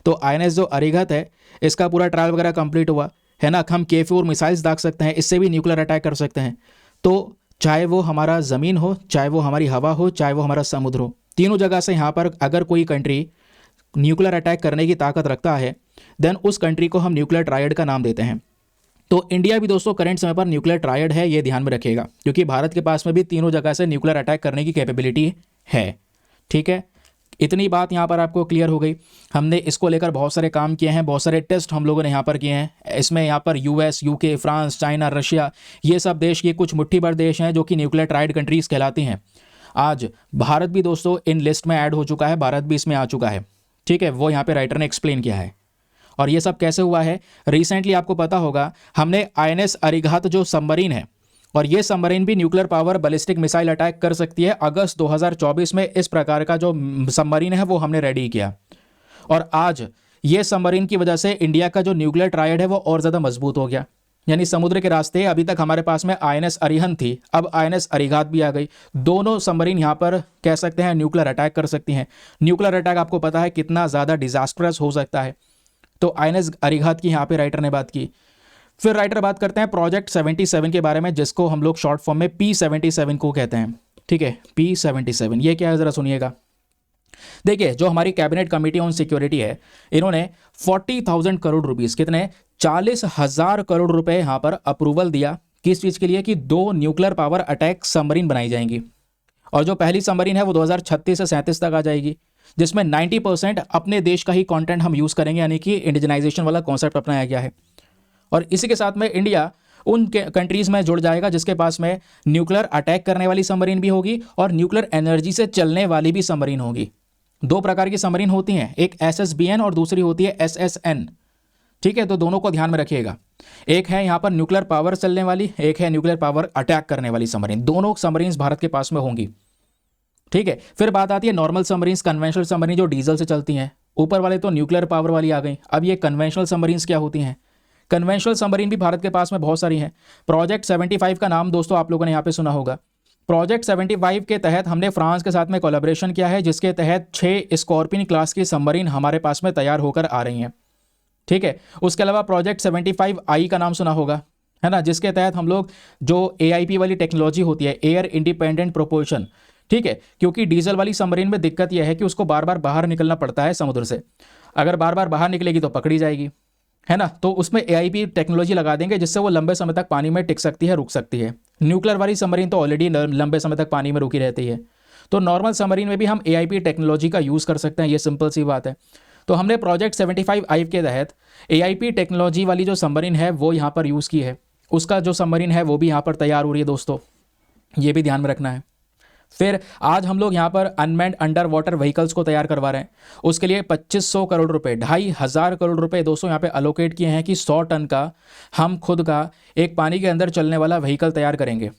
तो INS जो अरिहंत है इसका पूरा ट्रायल वगैरह कंप्लीट हुआ है ना। हम K4 मिसाइल्स दाग सकते हैं, इससे भी न्यूक्लियर अटैक कर सकते हैं। तो चाहे वो हमारा ज़मीन हो, चाहे वो हमारी हवा हो, चाहे वो हमारा समुद्र हो, तीनों जगह से यहाँ पर अगर कोई कंट्री न्यूक्लियर अटैक करने की ताकत रखता है, देन उस कंट्री को हम न्यूक्लियर ट्रायड का नाम देते हैं। तो इंडिया भी दोस्तों करंट समय पर न्यूक्लियर ट्रायड है, ये ध्यान में रखिएगा, क्योंकि भारत के पास में भी तीनों जगह से न्यूक्लियर अटैक करने की कैपेबिलिटी है। ठीक है, इतनी बात यहाँ पर आपको क्लियर हो गई। हमने इसको लेकर बहुत सारे काम किए हैं, बहुत सारे टेस्ट हम लोगों ने यहाँ पर किए हैं। इसमें यहाँ पर US, UK, France, China, Russia, ये सब देश, ये कुछ मुट्ठी भर देश हैं जो कि न्यूक्लियर ट्रायड कंट्रीज़ कहलाती हैं। आज भारत भी दोस्तों इन लिस्ट में ऐड हो चुका है, भारत भी इसमें आ चुका है। ठीक है, वो यहाँ पे राइटर ने एक्सप्लेन किया है। और ये सब कैसे हुआ है, रिसेंटली आपको पता होगा हमने INS अरिहंत जो सबमरीन है, और ये सबमरीन भी nuclear power ballistic missile attack कर सकती है। अगस्त 2024 में इस प्रकार का जो सबमरीन है वो हमने रेडी किया, और आज ये सबमरीन की वजह से इंडिया का जो न्यूक्लियर ट्रायड है वो और ज़्यादा मजबूत हो गया। यानी समुद्र के रास्ते अभी तक हमारे पास में INS अरिहंत थी, अब INS अरिहंत भी आ गई। दोनों सबमरीन यहाँ पर कह सकते हैं न्यूक्लियर अटैक कर सकती हैं। न्यूक्लियर अटैक आपको पता है कितना ज़्यादा डिजास्टरस हो सकता है, तो INS अरिहंत की यहाँ पे राइटर ने बात की। फिर राइटर बात करते हैं प्रोजेक्ट 77 के बारे में, जिसको हम लोग शॉर्ट फॉर्म में P77 को कहते हैं। ठीक है, P77 ये क्या है ज़रा सुनिएगा। देखिए, जो हमारी कैबिनेट कमेटी ऑन सिक्योरिटी है, इन्होंने 40,000 करोड़ रुपीस, कितने, 40,000 करोड़ रुपए यहाँ पर अप्रूवल दिया। किस चीज़ के लिए, कि 2 न्यूक्लियर पावर अटैक सबमरीन बनाई जाएंगी, और जो पहली सबमरीन है वो 2036 से 37 तक आ जाएगी, जिसमें 90% अपने देश का ही कंटेंट हम यूज़ करेंगे, यानी कि इंडिजनाइजेशन वाला कॉन्सेप्ट अपनाया गया है। और इसी के साथ में इंडिया उन कंट्रीज़ में जुड़ जाएगा जिसके पास में न्यूक्लियर अटैक करने वाली सबमरीन भी होगी और न्यूक्लियर एनर्जी से चलने वाली भी सबमरीन होगी। 2 प्रकार की सबमरीन होती हैं, एक SSBN और दूसरी होती है SSN। ठीक है, तो दोनों को ध्यान में रखिएगा। एक है यहाँ पर न्यूक्लियर पावर चलने वाली, एक है न्यूक्लियर पावर अटैक करने वाली सबमरीन। दोनों सबमरीन भारत के पास में होंगी। ठीक है, फिर बात आती है नॉर्मल सबमरीन, कन्वेंशनल सबमरीन जो डीजल से चलती हैं। ऊपर वाले तो न्यूक्लियर पावर वाली आ गई, अब ये कन्वेंशनल सबमरीन क्या होती हैं। कन्वेंशनल सबमरीन भी भारत के पास में बहुत सारी हैं। प्रोजेक्ट 75 का नाम दोस्तों आप लोगों ने यहाँ पे सुना होगा। प्रोजेक्ट 75 के तहत हमने फ्रांस के साथ में कोलैबोरेशन किया है, जिसके तहत 6 स्कॉर्पियन क्लास की सबमरीन हमारे पास में तैयार होकर आ रही हैं। ठीक है, उसके अलावा प्रोजेक्ट 75I का नाम सुना होगा, है ना, जिसके तहत हम लोग जो AIP वाली टेक्नोलॉजी होती है, एयर इंडिपेंडेंट प्रोपल्शन। ठीक है, क्योंकि डीजल वाली सबमरीन में दिक्कत यह है कि उसको बार बार बाहर निकलना पड़ता है समुद्र से। अगर बार बार बाहर निकलेगी तो पकड़ी जाएगी, है ना, तो उसमें AIP टेक्नोलॉजी लगा देंगे जिससे वो लंबे समय तक पानी में टिक सकती है, रुक सकती है। न्यूक्लियर वाली सबमरीन तो ऑलरेडी लंबे समय तक पानी में रुकी रहती है, तो नॉर्मल सबमरीन में भी हम AIP टेक्नोलॉजी का यूज़ कर सकते हैं, ये सिंपल सी बात है। तो हमने प्रोजेक्ट 75I के तहत AIP टेक्नोलॉजी वाली जो सबमरीन है वो यहाँ पर यूज़ की है। उसका जो सबमरीन है वो भी यहाँ पर तैयार हो रही है दोस्तों, ये भी ध्यान में रखना है। फिर आज हम लोग यहाँ पर अनमैन्ड अंडर वाटर व्हीकल्स को तैयार करवा रहे हैं। उसके लिए 2500 करोड़ रुपए, 2,500 करोड़ रुपए दोस्तों यहाँ पे अलोकेट किए हैं कि 100 टन का हम खुद का एक पानी के अंदर चलने वाला व्हीकल तैयार करेंगे।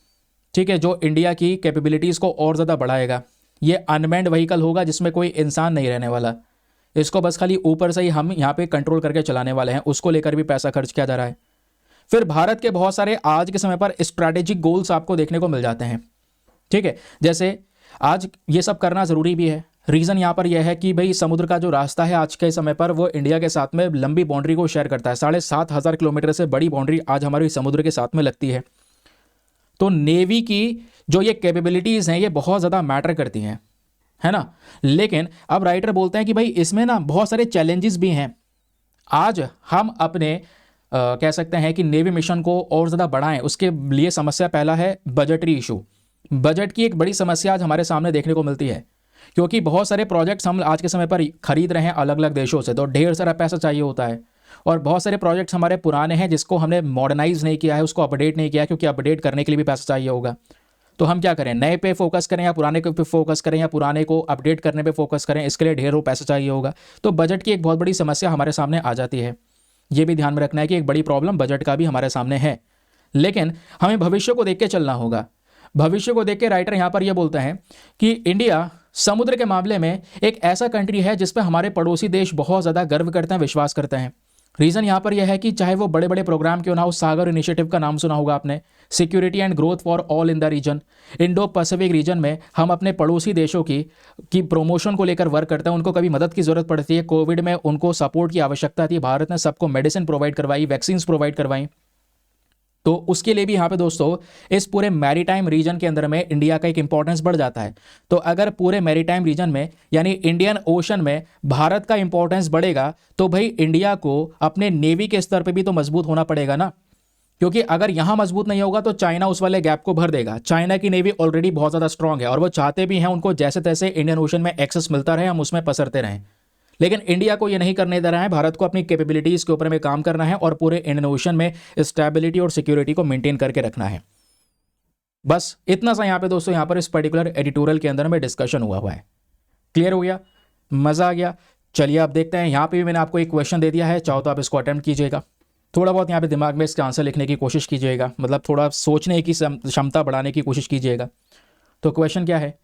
ठीक है, जो इंडिया की कैपेबिलिटीज़ को और ज़्यादा बढ़ाएगा। ये अनमैन्ड व्हीकल होगा जिसमें कोई इंसान नहीं रहने वाला, इसको बस खाली ऊपर से ही हम यहाँ पे कंट्रोल करके चलाने वाले हैं, उसको लेकर भी पैसा खर्च किया जा रहा है। फिर भारत के बहुत सारे आज के समय पर स्ट्रैटेजिक गोल्स आपको देखने को मिल जाते हैं। ठीक है, जैसे आज ये सब करना ज़रूरी भी है। रीज़न यहाँ पर यह है कि भाई समुद्र का जो रास्ता है आज के समय पर वो इंडिया के साथ में लंबी बाउंड्री को शेयर करता है। 7,500 किलोमीटर से बड़ी बाउंड्री आज हमारी समुद्र के साथ में लगती है। तो नेवी की जो ये कैपेबिलिटीज़ हैं ये बहुत ज़्यादा मैटर करती हैं, है ना। लेकिन अब राइटर बोलते हैं कि भाई इसमें ना बहुत सारे चैलेंजेस भी हैं। आज हम अपने कह सकते हैं कि नेवी मिशन को और ज़्यादा बढ़ाएं, उसके लिए समस्या पहला है बजटरी इशू। बजट की एक बड़ी समस्या आज हमारे सामने देखने को मिलती है, क्योंकि बहुत सारे प्रोजेक्ट्स हम आज के समय पर खरीद रहे हैं अलग अलग देशों से, तो ढेर सारा पैसा चाहिए होता है। और बहुत सारे प्रोजेक्ट्स हमारे पुराने हैं जिसको हमने मॉडर्नाइज नहीं किया है, उसको अपडेट नहीं किया है, क्योंकि अपडेट करने के लिए भी पैसा चाहिए होगा। तो हम क्या करें, नए पे फोकस करें या पुराने पे फोकस करें या पुराने को अपडेट करने पे फोकस करें, इसके लिए ढेरों पैसा चाहिए होगा। तो बजट की एक बहुत बड़ी समस्या हमारे सामने आ जाती है। ये भी ध्यान में रखना है कि एक बड़ी प्रॉब्लम बजट का भी हमारे सामने है। लेकिन हमें भविष्य को देख के चलना होगा। भविष्य को देख के राइटर यहाँ पर यह बोलते हैं कि इंडिया समुद्र के मामले में एक ऐसा कंट्री है जिस पर हमारे पड़ोसी देश बहुत ज़्यादा गर्व करते हैं, विश्वास करते हैं। रीज़न यहाँ पर यह है कि चाहे वो बड़े बड़े प्रोग्राम क्यों ना हो, सागर इनिशिएटिव का नाम सुना होगा आपने, security and growth for all in the region. Indo Pacific region में हम अपने पड़ोसी देशों की प्रमोशन को लेकर वर्क करते हैं। उनको कभी मदद की ज़रूरत पड़ती है, कोविड में उनको सपोर्ट की आवश्यकता थी, भारत ने सबको मेडिसिन प्रोवाइड करवाई, वैक्सीन्स प्रोवाइड करवाई। तो उसके लिए भी यहाँ पे दोस्तों इस पूरे मैरीटाइम रीजन के अंदर में इंडिया का एक इंपॉर्टेंस बढ़ जाता है। तो अगर पूरे मैरीटाइम रीजन में यानी इंडियन ओशन में भारत का इंपॉर्टेंस बढ़ेगा तो भाई इंडिया को अपने नेवी के स्तर पे भी तो मजबूत होना पड़ेगा ना, क्योंकि अगर यहां मजबूत नहीं होगा तो चाइना उस वाले गैप को भर देगा। चाइना की नेवी ऑलरेडी बहुत ज्यादा स्ट्रांग है और वो चाहते भी हैं उनको जैसे तैसे इंडियन ओशन में एक्सेस मिलता रहे, हम उसमें पसरते रहें। लेकिन इंडिया को ये नहीं करने दे रहा है, भारत को अपनी कैपेबिलिटीज के ऊपर में काम करना है और पूरे इंडियन ओशन में स्टेबिलिटी और सिक्योरिटी को मेंटेन करके रखना है। बस इतना सा यहाँ पे दोस्तों यहाँ पर इस पर्टिकुलर एडिटोरियल के अंदर में डिस्कशन हुआ है। क्लियर हो गया, मजा आ गया। चलिए अब देखते हैं, यहाँ पे भी मैंने आपको एक क्वेश्चन दे दिया है, चाहो तो आप इसको अटेम्प्ट कीजिएगा। थोड़ा बहुत यहाँ पे दिमाग में इसका आंसर लिखने की कोशिश कीजिएगा, मतलब थोड़ा सोचने की क्षमता बढ़ाने की कोशिश कीजिएगा। तो क्वेश्चन क्या है,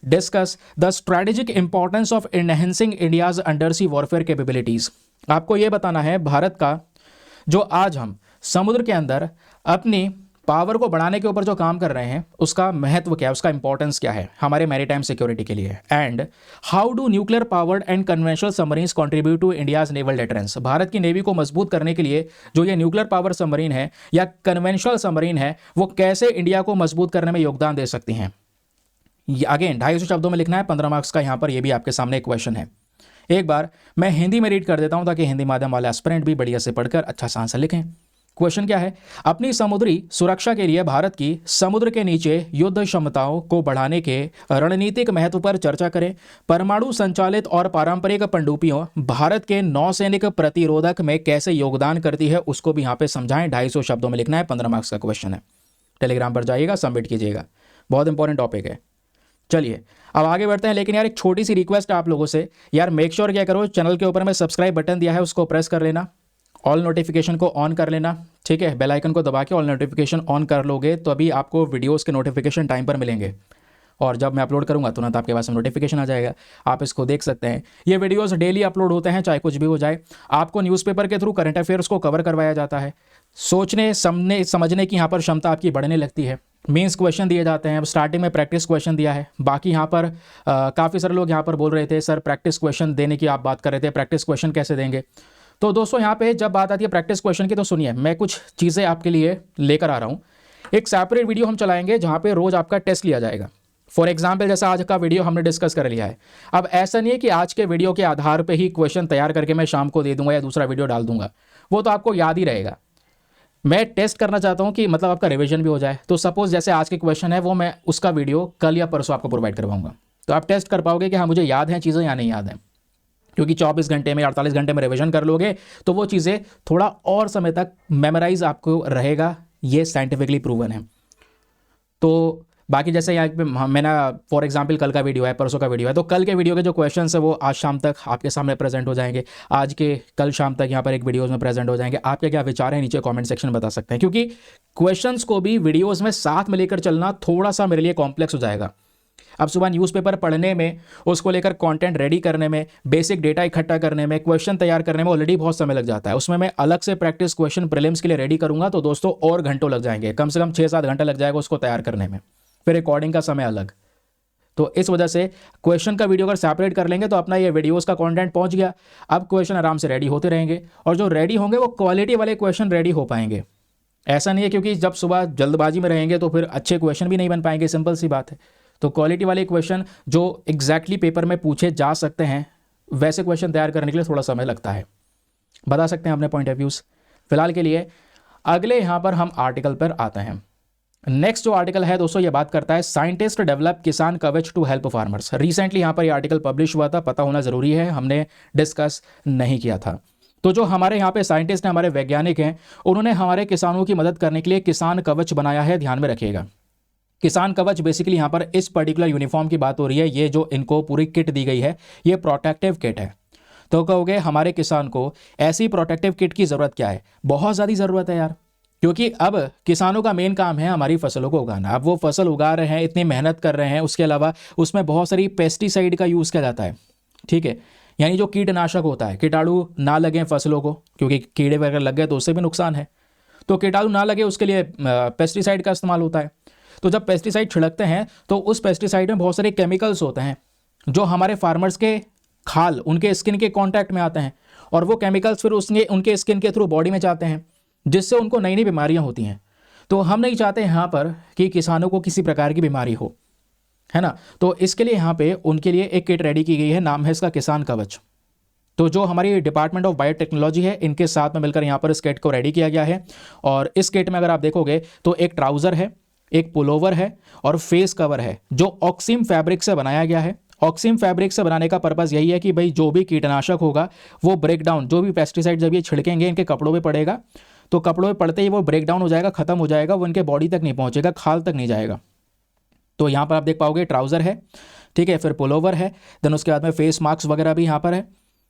discuss the strategic importance of enhancing India's under sea warfare capabilities. आपको यह बताना है भारत का जो आज हम समुद्र के अंदर अपनी पावर को बढ़ाने के ऊपर जो काम कर रहे हैं उसका महत्व क्या है, उसका इंपॉर्टेंस क्या है हमारे मैरीटाइम सिक्योरिटी के लिए। And how do nuclear powered and conventional submarines contribute to India's naval defence. Bharat की नेवी को मजबूत करने के लिए जो ये न्यूक्लियर पावर सबमरीन है या कन्वेंशनल सबमरीन है वो कैसे इंडिया को मजबूत करने में योगदान दे सकती हैं। अगेन 250 शब्दों में लिखना है, 15 मार्क्स का यहाँ पर ये भी आपके सामने एक क्वेश्चन है। एक बार मैं हिंदी में रीड कर देता हूं ताकि हिंदी माध्यम वाले एस्पिरेंट भी बढ़िया से पढ़कर अच्छा सा आंसर लिखें। क्वेश्चन क्या है, अपनी समुद्री सुरक्षा के लिए भारत की समुद्र के नीचे युद्ध क्षमताओं को बढ़ाने के रणनीतिक महत्व पर चर्चा करें। परमाणु संचालित और पारंपरिक पनडुब्बियों भारत के नौसैनिक प्रतिरोधक में कैसे योगदान करती है उसको भी यहाँ पे समझाएं। 250 शब्दों में लिखना है, 15 मार्क्स का क्वेश्चन है। टेलीग्राम पर जाइएगा, सबमिट कीजिएगा, बहुत इंपॉर्टेंट टॉपिक है। चलिए अब आगे बढ़ते हैं, लेकिन यार एक छोटी सी रिक्वेस्ट है आप लोगों से, यार मेक श्योर क्या करो, चैनल के ऊपर में सब्सक्राइब बटन दिया है उसको प्रेस कर लेना, ऑल नोटिफिकेशन को ऑन कर लेना, ठीक है। बेल आइकन को दबा के ऑल नोटिफिकेशन ऑन कर लोगे तो अभी आपको वीडियोस के नोटिफिकेशन टाइम पर मिलेंगे और जब मैं अपलोड करूंगा तुरंत आपके पास नोटिफिकेशन आ जाएगा, आप इसको देख सकते हैं। ये वीडियोस डेली अपलोड होते हैं, चाहे कुछ भी हो जाए। आपको न्यूज़पेपर के थ्रू करंट अफेयर्स को कवर करवाया जाता है, सोचने समझने की यहाँ पर क्षमता आपकी बढ़ने लगती है। मेंस क्वेश्चन दिए जाते हैं, अब स्टार्टिंग में प्रैक्टिस क्वेश्चन दिया है। बाकी यहाँ पर काफ़ी सारे लोग यहाँ पर बोल रहे थे सर प्रैक्टिस क्वेश्चन देने की आप बात कर रहे थे, प्रैक्टिस क्वेश्चन कैसे देंगे। तो दोस्तों यहाँ पे जब बात आती है प्रैक्टिस क्वेश्चन की तो सुनिए, मैं कुछ चीज़ें आपके लिए लेकर आ रहा हूँ। एक सेपरेट वीडियो हम चलाएंगे जहाँ पे रोज़ आपका टेस्ट लिया जाएगा। फॉर एग्जाम्पल जैसा आज का वीडियो हमने डिस्कस कर लिया है, अब ऐसा नहीं है कि आज के वीडियो के आधार पर ही क्वेश्चन तैयार करके मैं शाम को दे दूंगा या दूसरा वीडियो डाल दूंगा, वो तो आपको याद ही रहेगा। मैं टेस्ट करना चाहता हूं कि मतलब आपका रिवीजन भी हो जाए। तो सपोज जैसे आज के क्वेश्चन है वो मैं उसका वीडियो कल या परसों आपको प्रोवाइड करवाऊंगा, तो आप टेस्ट कर पाओगे कि हाँ मुझे याद है चीज़ें या नहीं याद है। क्योंकि 24 घंटे में 48 घंटे में रिवीजन कर लोगे तो वो चीज़ें थोड़ा और समय तक मेमोराइज आपको रहेगा, ये साइंटिफिकली प्रूवन है। तो बाकी जैसे यहाँ पे मैंने फॉर एग्जांपल कल का वीडियो है, परसों का वीडियो है, तो कल के वीडियो के जो क्वेश्चन है वो आज शाम तक आपके सामने प्रेजेंट हो जाएंगे, आज के कल शाम तक यहाँ पर एक वीडियोस में प्रेजेंट हो जाएंगे। आपके क्या विचार है नीचे कमेंट सेक्शन में बता सकते हैं, क्योंकि क्वेश्चंस को भी वीडियोस में साथ में लेकर चलना थोड़ा सा मेरे लिए कॉम्प्लेक्स हो जाएगा। अब सुबह न्यूज़पेपर पढ़ने में, उसको लेकर कंटेंट रेडी करने में, बेसिक डेटा इकट्ठा करने में, क्वेश्चन तैयार करने में ऑलरेडी बहुत समय लग जाता है। उसमें मैं अलग से प्रैक्टिस क्वेश्चन प्रीलिम्स के लिए रेडी करूंगा तो दोस्तों और घंटों लग जाएंगे, कम से कम 6-7 घंटा लग जाएगा उसको तैयार करने में, फिर रिकॉर्डिंग का समय अलग। तो इस वजह से क्वेश्चन का वीडियो अगर सेपरेट कर लेंगे तो अपना ये वीडियोस का कंटेंट पहुंच गया। अब क्वेश्चन आराम से रेडी होते रहेंगे और जो रेडी होंगे वो क्वालिटी वाले क्वेश्चन रेडी हो पाएंगे। ऐसा नहीं है क्योंकि जब सुबह जल्दबाजी में रहेंगे तो फिर अच्छे क्वेश्चन भी नहीं बन पाएंगे, सिंपल सी बात है। तो क्वालिटी वाले क्वेश्चन जो एग्जैक्टली पेपर में पूछे जा सकते हैं वैसे क्वेश्चन तैयार करने के लिए थोड़ा समय लगता है। बता सकते हैं अपने पॉइंट ऑफ व्यूज। फिलहाल के लिए अगले यहाँ पर हम आर्टिकल पर आते हैं। नेक्स्ट जो आर्टिकल है दोस्तों ये बात करता है साइंटिस्ट डेवलप किसान कवच टू हेल्प फार्मर्स। रिसेंटली यहाँ पर ये आर्टिकल पब्लिश हुआ था, पता होना जरूरी है, हमने डिस्कस नहीं किया था। तो जो हमारे यहाँ पे साइंटिस्ट हैं, हमारे वैज्ञानिक हैं, उन्होंने हमारे किसानों की मदद करने के लिए किसान कवच बनाया है। ध्यान में रखिएगा, किसान कवच बेसिकली यहाँ पर इस पर्टिकुलर यूनिफॉर्म की बात हो रही है। ये जो इनको पूरी किट दी गई है ये प्रोटेक्टिव किट है। तो कहोगे हमारे किसान को ऐसी प्रोटेक्टिव किट की ज़रूरत क्या है? बहुत ज़्यादा ज़रूरत है यार, क्योंकि अब किसानों का मेन काम है हमारी फसलों को उगाना। अब वो फसल उगा रहे हैं, इतनी मेहनत कर रहे हैं, उसके अलावा उसमें बहुत सारी पेस्टिसाइड का यूज़ किया जाता है, ठीक है, यानी जो कीटनाशक होता है, कीटाणु ना लगे फसलों को, क्योंकि कीड़े वगैरह लग गए तो उससे भी नुकसान है। तो कीटाणु ना लगे उसके लिए पेस्टिसाइड का इस्तेमाल होता है। तो जब पेस्टिसाइड छिड़कते हैं तो उस पेस्टिसाइड में बहुत सारे केमिकल्स होते हैं जो हमारे फार्मर्स के खाल, उनके स्किन के कांटेक्ट में आते हैं और वो केमिकल्स फिर उनके स्किन के थ्रू बॉडी में जाते हैं, जिससे उनको नई नई बीमारियां होती हैं। तो हम नहीं चाहते यहाँ पर कि किसानों को किसी प्रकार की बीमारी हो, है ना। तो इसके लिए यहाँ पे उनके लिए एक किट रेडी की गई है, नाम है इसका किसान कवच। तो जो हमारी डिपार्टमेंट ऑफ बायोटेक्नोलॉजी है इनके साथ में मिलकर यहाँ पर इस किट को रेडी किया गया है। और इस किट में अगर आप देखोगे तो एक ट्राउज़र है, एक पुलोवर है और फेस कवर है जो ऑक्सीम फैब्रिक से बनाया गया है। ऑक्सीम फैब्रिक से बनाने का पर्पज़ यही है कि भाई जो भी कीटनाशक होगा वो ब्रेक डाउन, जो भी पेस्टिसाइड जब ये छिड़केंगे इनके कपड़ों पे पड़ेगा तो कपड़ों पे पड़ते ही वो ब्रेक डाउन हो जाएगा, खत्म हो जाएगा, वो इनके बॉडी तक नहीं पहुंचेगा, खाल तक नहीं जाएगा। तो यहाँ पर आप देख पाओगे ट्राउज़र है, ठीक है, फिर पुलोवर है, देन उसके बाद में फेस मास्क वगैरह भी यहाँ पर है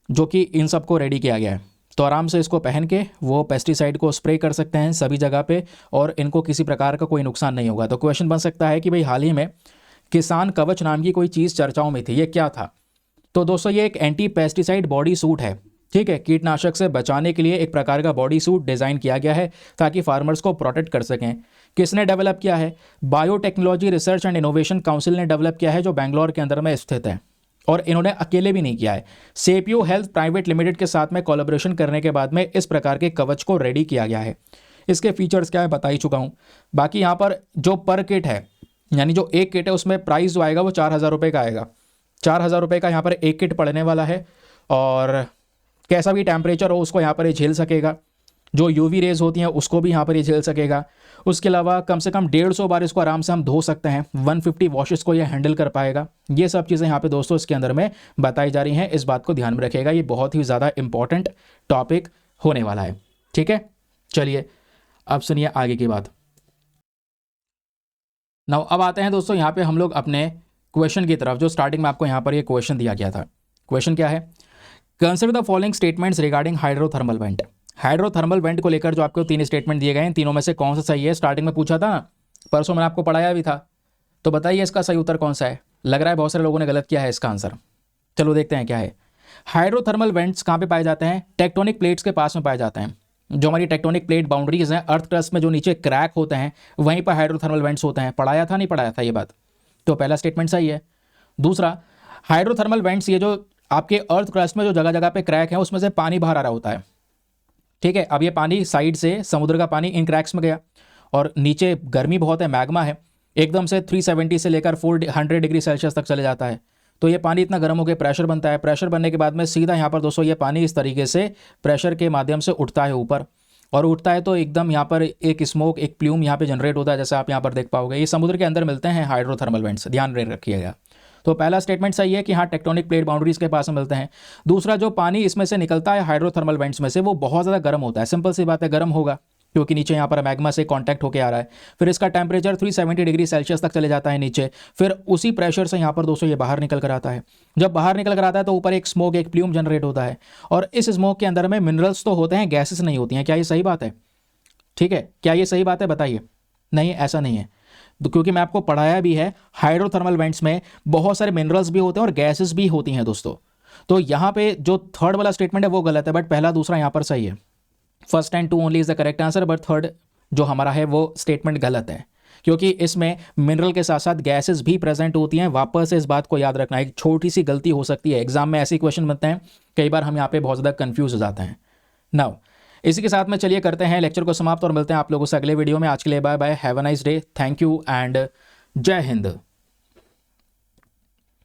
जो कि इन सबको रेडी किया गया है। तो आराम से इसको पहन के वो पेस्टिसाइड को स्प्रे कर सकते हैं सभी जगह पे और इनको किसी प्रकार का कोई नुकसान नहीं होगा। तो क्वेश्चन बन सकता है कि भाई हाल ही में किसान कवच नाम की कोई चीज़ चर्चाओं में थी, ये क्या था? तो दोस्तों ये एक एंटी पेस्टिसाइड बॉडी सूट है, ठीक है। कीटनाशक से बचाने के लिए एक प्रकार का बॉडी सूट डिज़ाइन किया गया है ताकि फार्मर्स को प्रोटेक्ट कर सकें। किसने डेवलप किया है? Biotechnology research and innovation council ने डेवलप किया है जो बेंगलोर के अंदर में स्थित है। और इन्होंने अकेले भी नहीं किया है, सेपियो हेल्थ प्राइवेट लिमिटेड के साथ में कोलैबोरेशन करने के बाद में इस प्रकार के कवच को रेडी किया गया है। इसके फीचर्स क्या है बता ही चुका हूँ। बाकी यहाँ पर जो पर किट है, यानी जो एक किट है उसमें प्राइस जो आएगा वो 4,000 रुपये का आएगा। 4,000 रुपये का यहाँ पर एक किट पड़ने वाला है और कैसा भी टेम्परेचर हो उसको यहाँ पर ये झेल सकेगा, जो यूवी रेज होती हैं उसको भी यहाँ पर ये झेल सकेगा। उसके अलावा कम से कम 150 बार इसको आराम से हम धो सकते हैं, 150 वॉशेस को ये हैंडल कर पाएगा। ये सब चीज़ें यहाँ पे दोस्तों इसके अंदर में बताई जा रही हैं, इस बात को ध्यान में रखिएगा, ये बहुत ही ज़्यादा इंपॉर्टेंट टॉपिक होने वाला है, ठीक है। चलिए अब सुनिए आगे की बात। नाउ अब आते हैं दोस्तों यहाँ पे हम लोग अपने क्वेश्चन की तरफ, जो स्टार्टिंग में आपको यहाँ पर ये क्वेश्चन दिया गया था। क्वेश्चन क्या है? Consider the following statements regarding hydrothermal vent. Hydrothermal vent को लेकर जो आपको 3 स्टेटमेंट दिए गए हैं, तीनों में से कौन सा सही है? स्टार्टिंग में पूछा था ना, परसों मैंने आपको पढ़ाया भी था। तो बताइए इसका सही उत्तर कौन सा है? लग रहा है बहुत सारे लोगों ने गलत किया है इसका आंसर। चलो देखते हैं क्या है। हाइड्रोथर्मल वेंट्स कहाँ पे पाए जाते हैं? टेक्टोनिक प्लेट्स के पास में पाए जाते हैं। जो हमारी टेक्टोनिक प्लेट बाउंड्रीज हैं, अर्थ क्रस्ट में जो नीचे क्रैक होते हैं वहीं पर हाइड्रोथर्मल वेंट्स होते हैं। पढ़ाया था नहीं पढ़ाया था ये बात? तो पहला स्टेटमेंट सही है। दूसरा, हाइड्रोथर्मल वेंट्स ये जो आपके अर्थ क्रस्ट में जो जगह जगह पे क्रैक है उसमें से पानी बाहर आ रहा होता है, ठीक है। अब ये पानी साइड से समुद्र का पानी इन क्रैक्स में गया और नीचे गर्मी बहुत है, मैग्मा है, एकदम से 370 से लेकर 400 डिग्री सेल्सियस तक चले जाता है। तो ये पानी इतना गर्म होकर प्रेशर बनता है। प्रेशर बनने के बाद में सीधा यहाँ पर दोस्तों ये पानी इस तरीके से प्रेशर के माध्यम से उठता है ऊपर, और उठता है तो एकदम यहाँ पर एक स्मोक, एक प्ल्यूम यहाँ पे जनरेट होता है, जैसे आप यहाँ पर देख पाओगे। ये समुद्र के अंदर मिलते हैं हाइड्रोथर्मल वेंट्स, ध्यान रखिएगा। तो पहला स्टेटमेंट सही है कि हाँ टेक्टोनिक प्लेट बाउंड्रीज के पास में मिलते हैं। दूसरा, जो पानी इसमें से निकलता है हाइड्रोथर्मल वेंट्स में से वो बहुत ज़्यादा गर्म होता है। सिंपल सी बात है, गर्म होगा क्योंकि नीचे यहाँ पर मैग्मा से कांटेक्ट होकर आ रहा है। फिर इसका टेम्परेचर 370 डिग्री सेल्सियस तक चले जाता है नीचे। फिर उसी प्रेशर से यहाँ पर दोस्तों ये बाहर निकल कर आता है। जब बाहर निकल कर आता है तो ऊपर एक स्मोक, एक प्ल्यूम जनरेट होता है, और इस स्मोक के अंदर में मिनरल्स तो होते हैं, गैसेस नहीं होती हैं। क्या ये सही बात है? ठीक है, क्या ये सही बात है? बताइए। नहीं, ऐसा नहीं है। तो क्योंकि मैं आपको पढ़ाया भी है, हाइड्रोथर्मल वेंट्स में बहुत सारे मिनरल्स भी होते हैं और गैसेस भी होती हैं दोस्तों। तो यहाँ पे जो थर्ड वाला स्टेटमेंट है वो गलत है, बट पहला दूसरा यहाँ पर सही है। First and 2 only is the correct answer, but third जो हमारा है वो स्टेटमेंट गलत है, क्योंकि इसमें मिनरल के साथ साथ गैसेस भी प्रेजेंट होती हैं। वापस से इस बात को याद रखना, एक छोटी सी गलती हो सकती है, एग्जाम में ऐसे क्वेश्चन बनते हैं, कई बार हम यहाँ पे बहुत ज़्यादा कन्फ्यूज हो जाते हैं। नाउ इसी के साथ में चलिए करते हैं लेक्चर को समाप्त और मिलते हैं आप लोगों से अगले वीडियो में। आज के लिए bye bye, have a nice day, thank you and जय हिंद।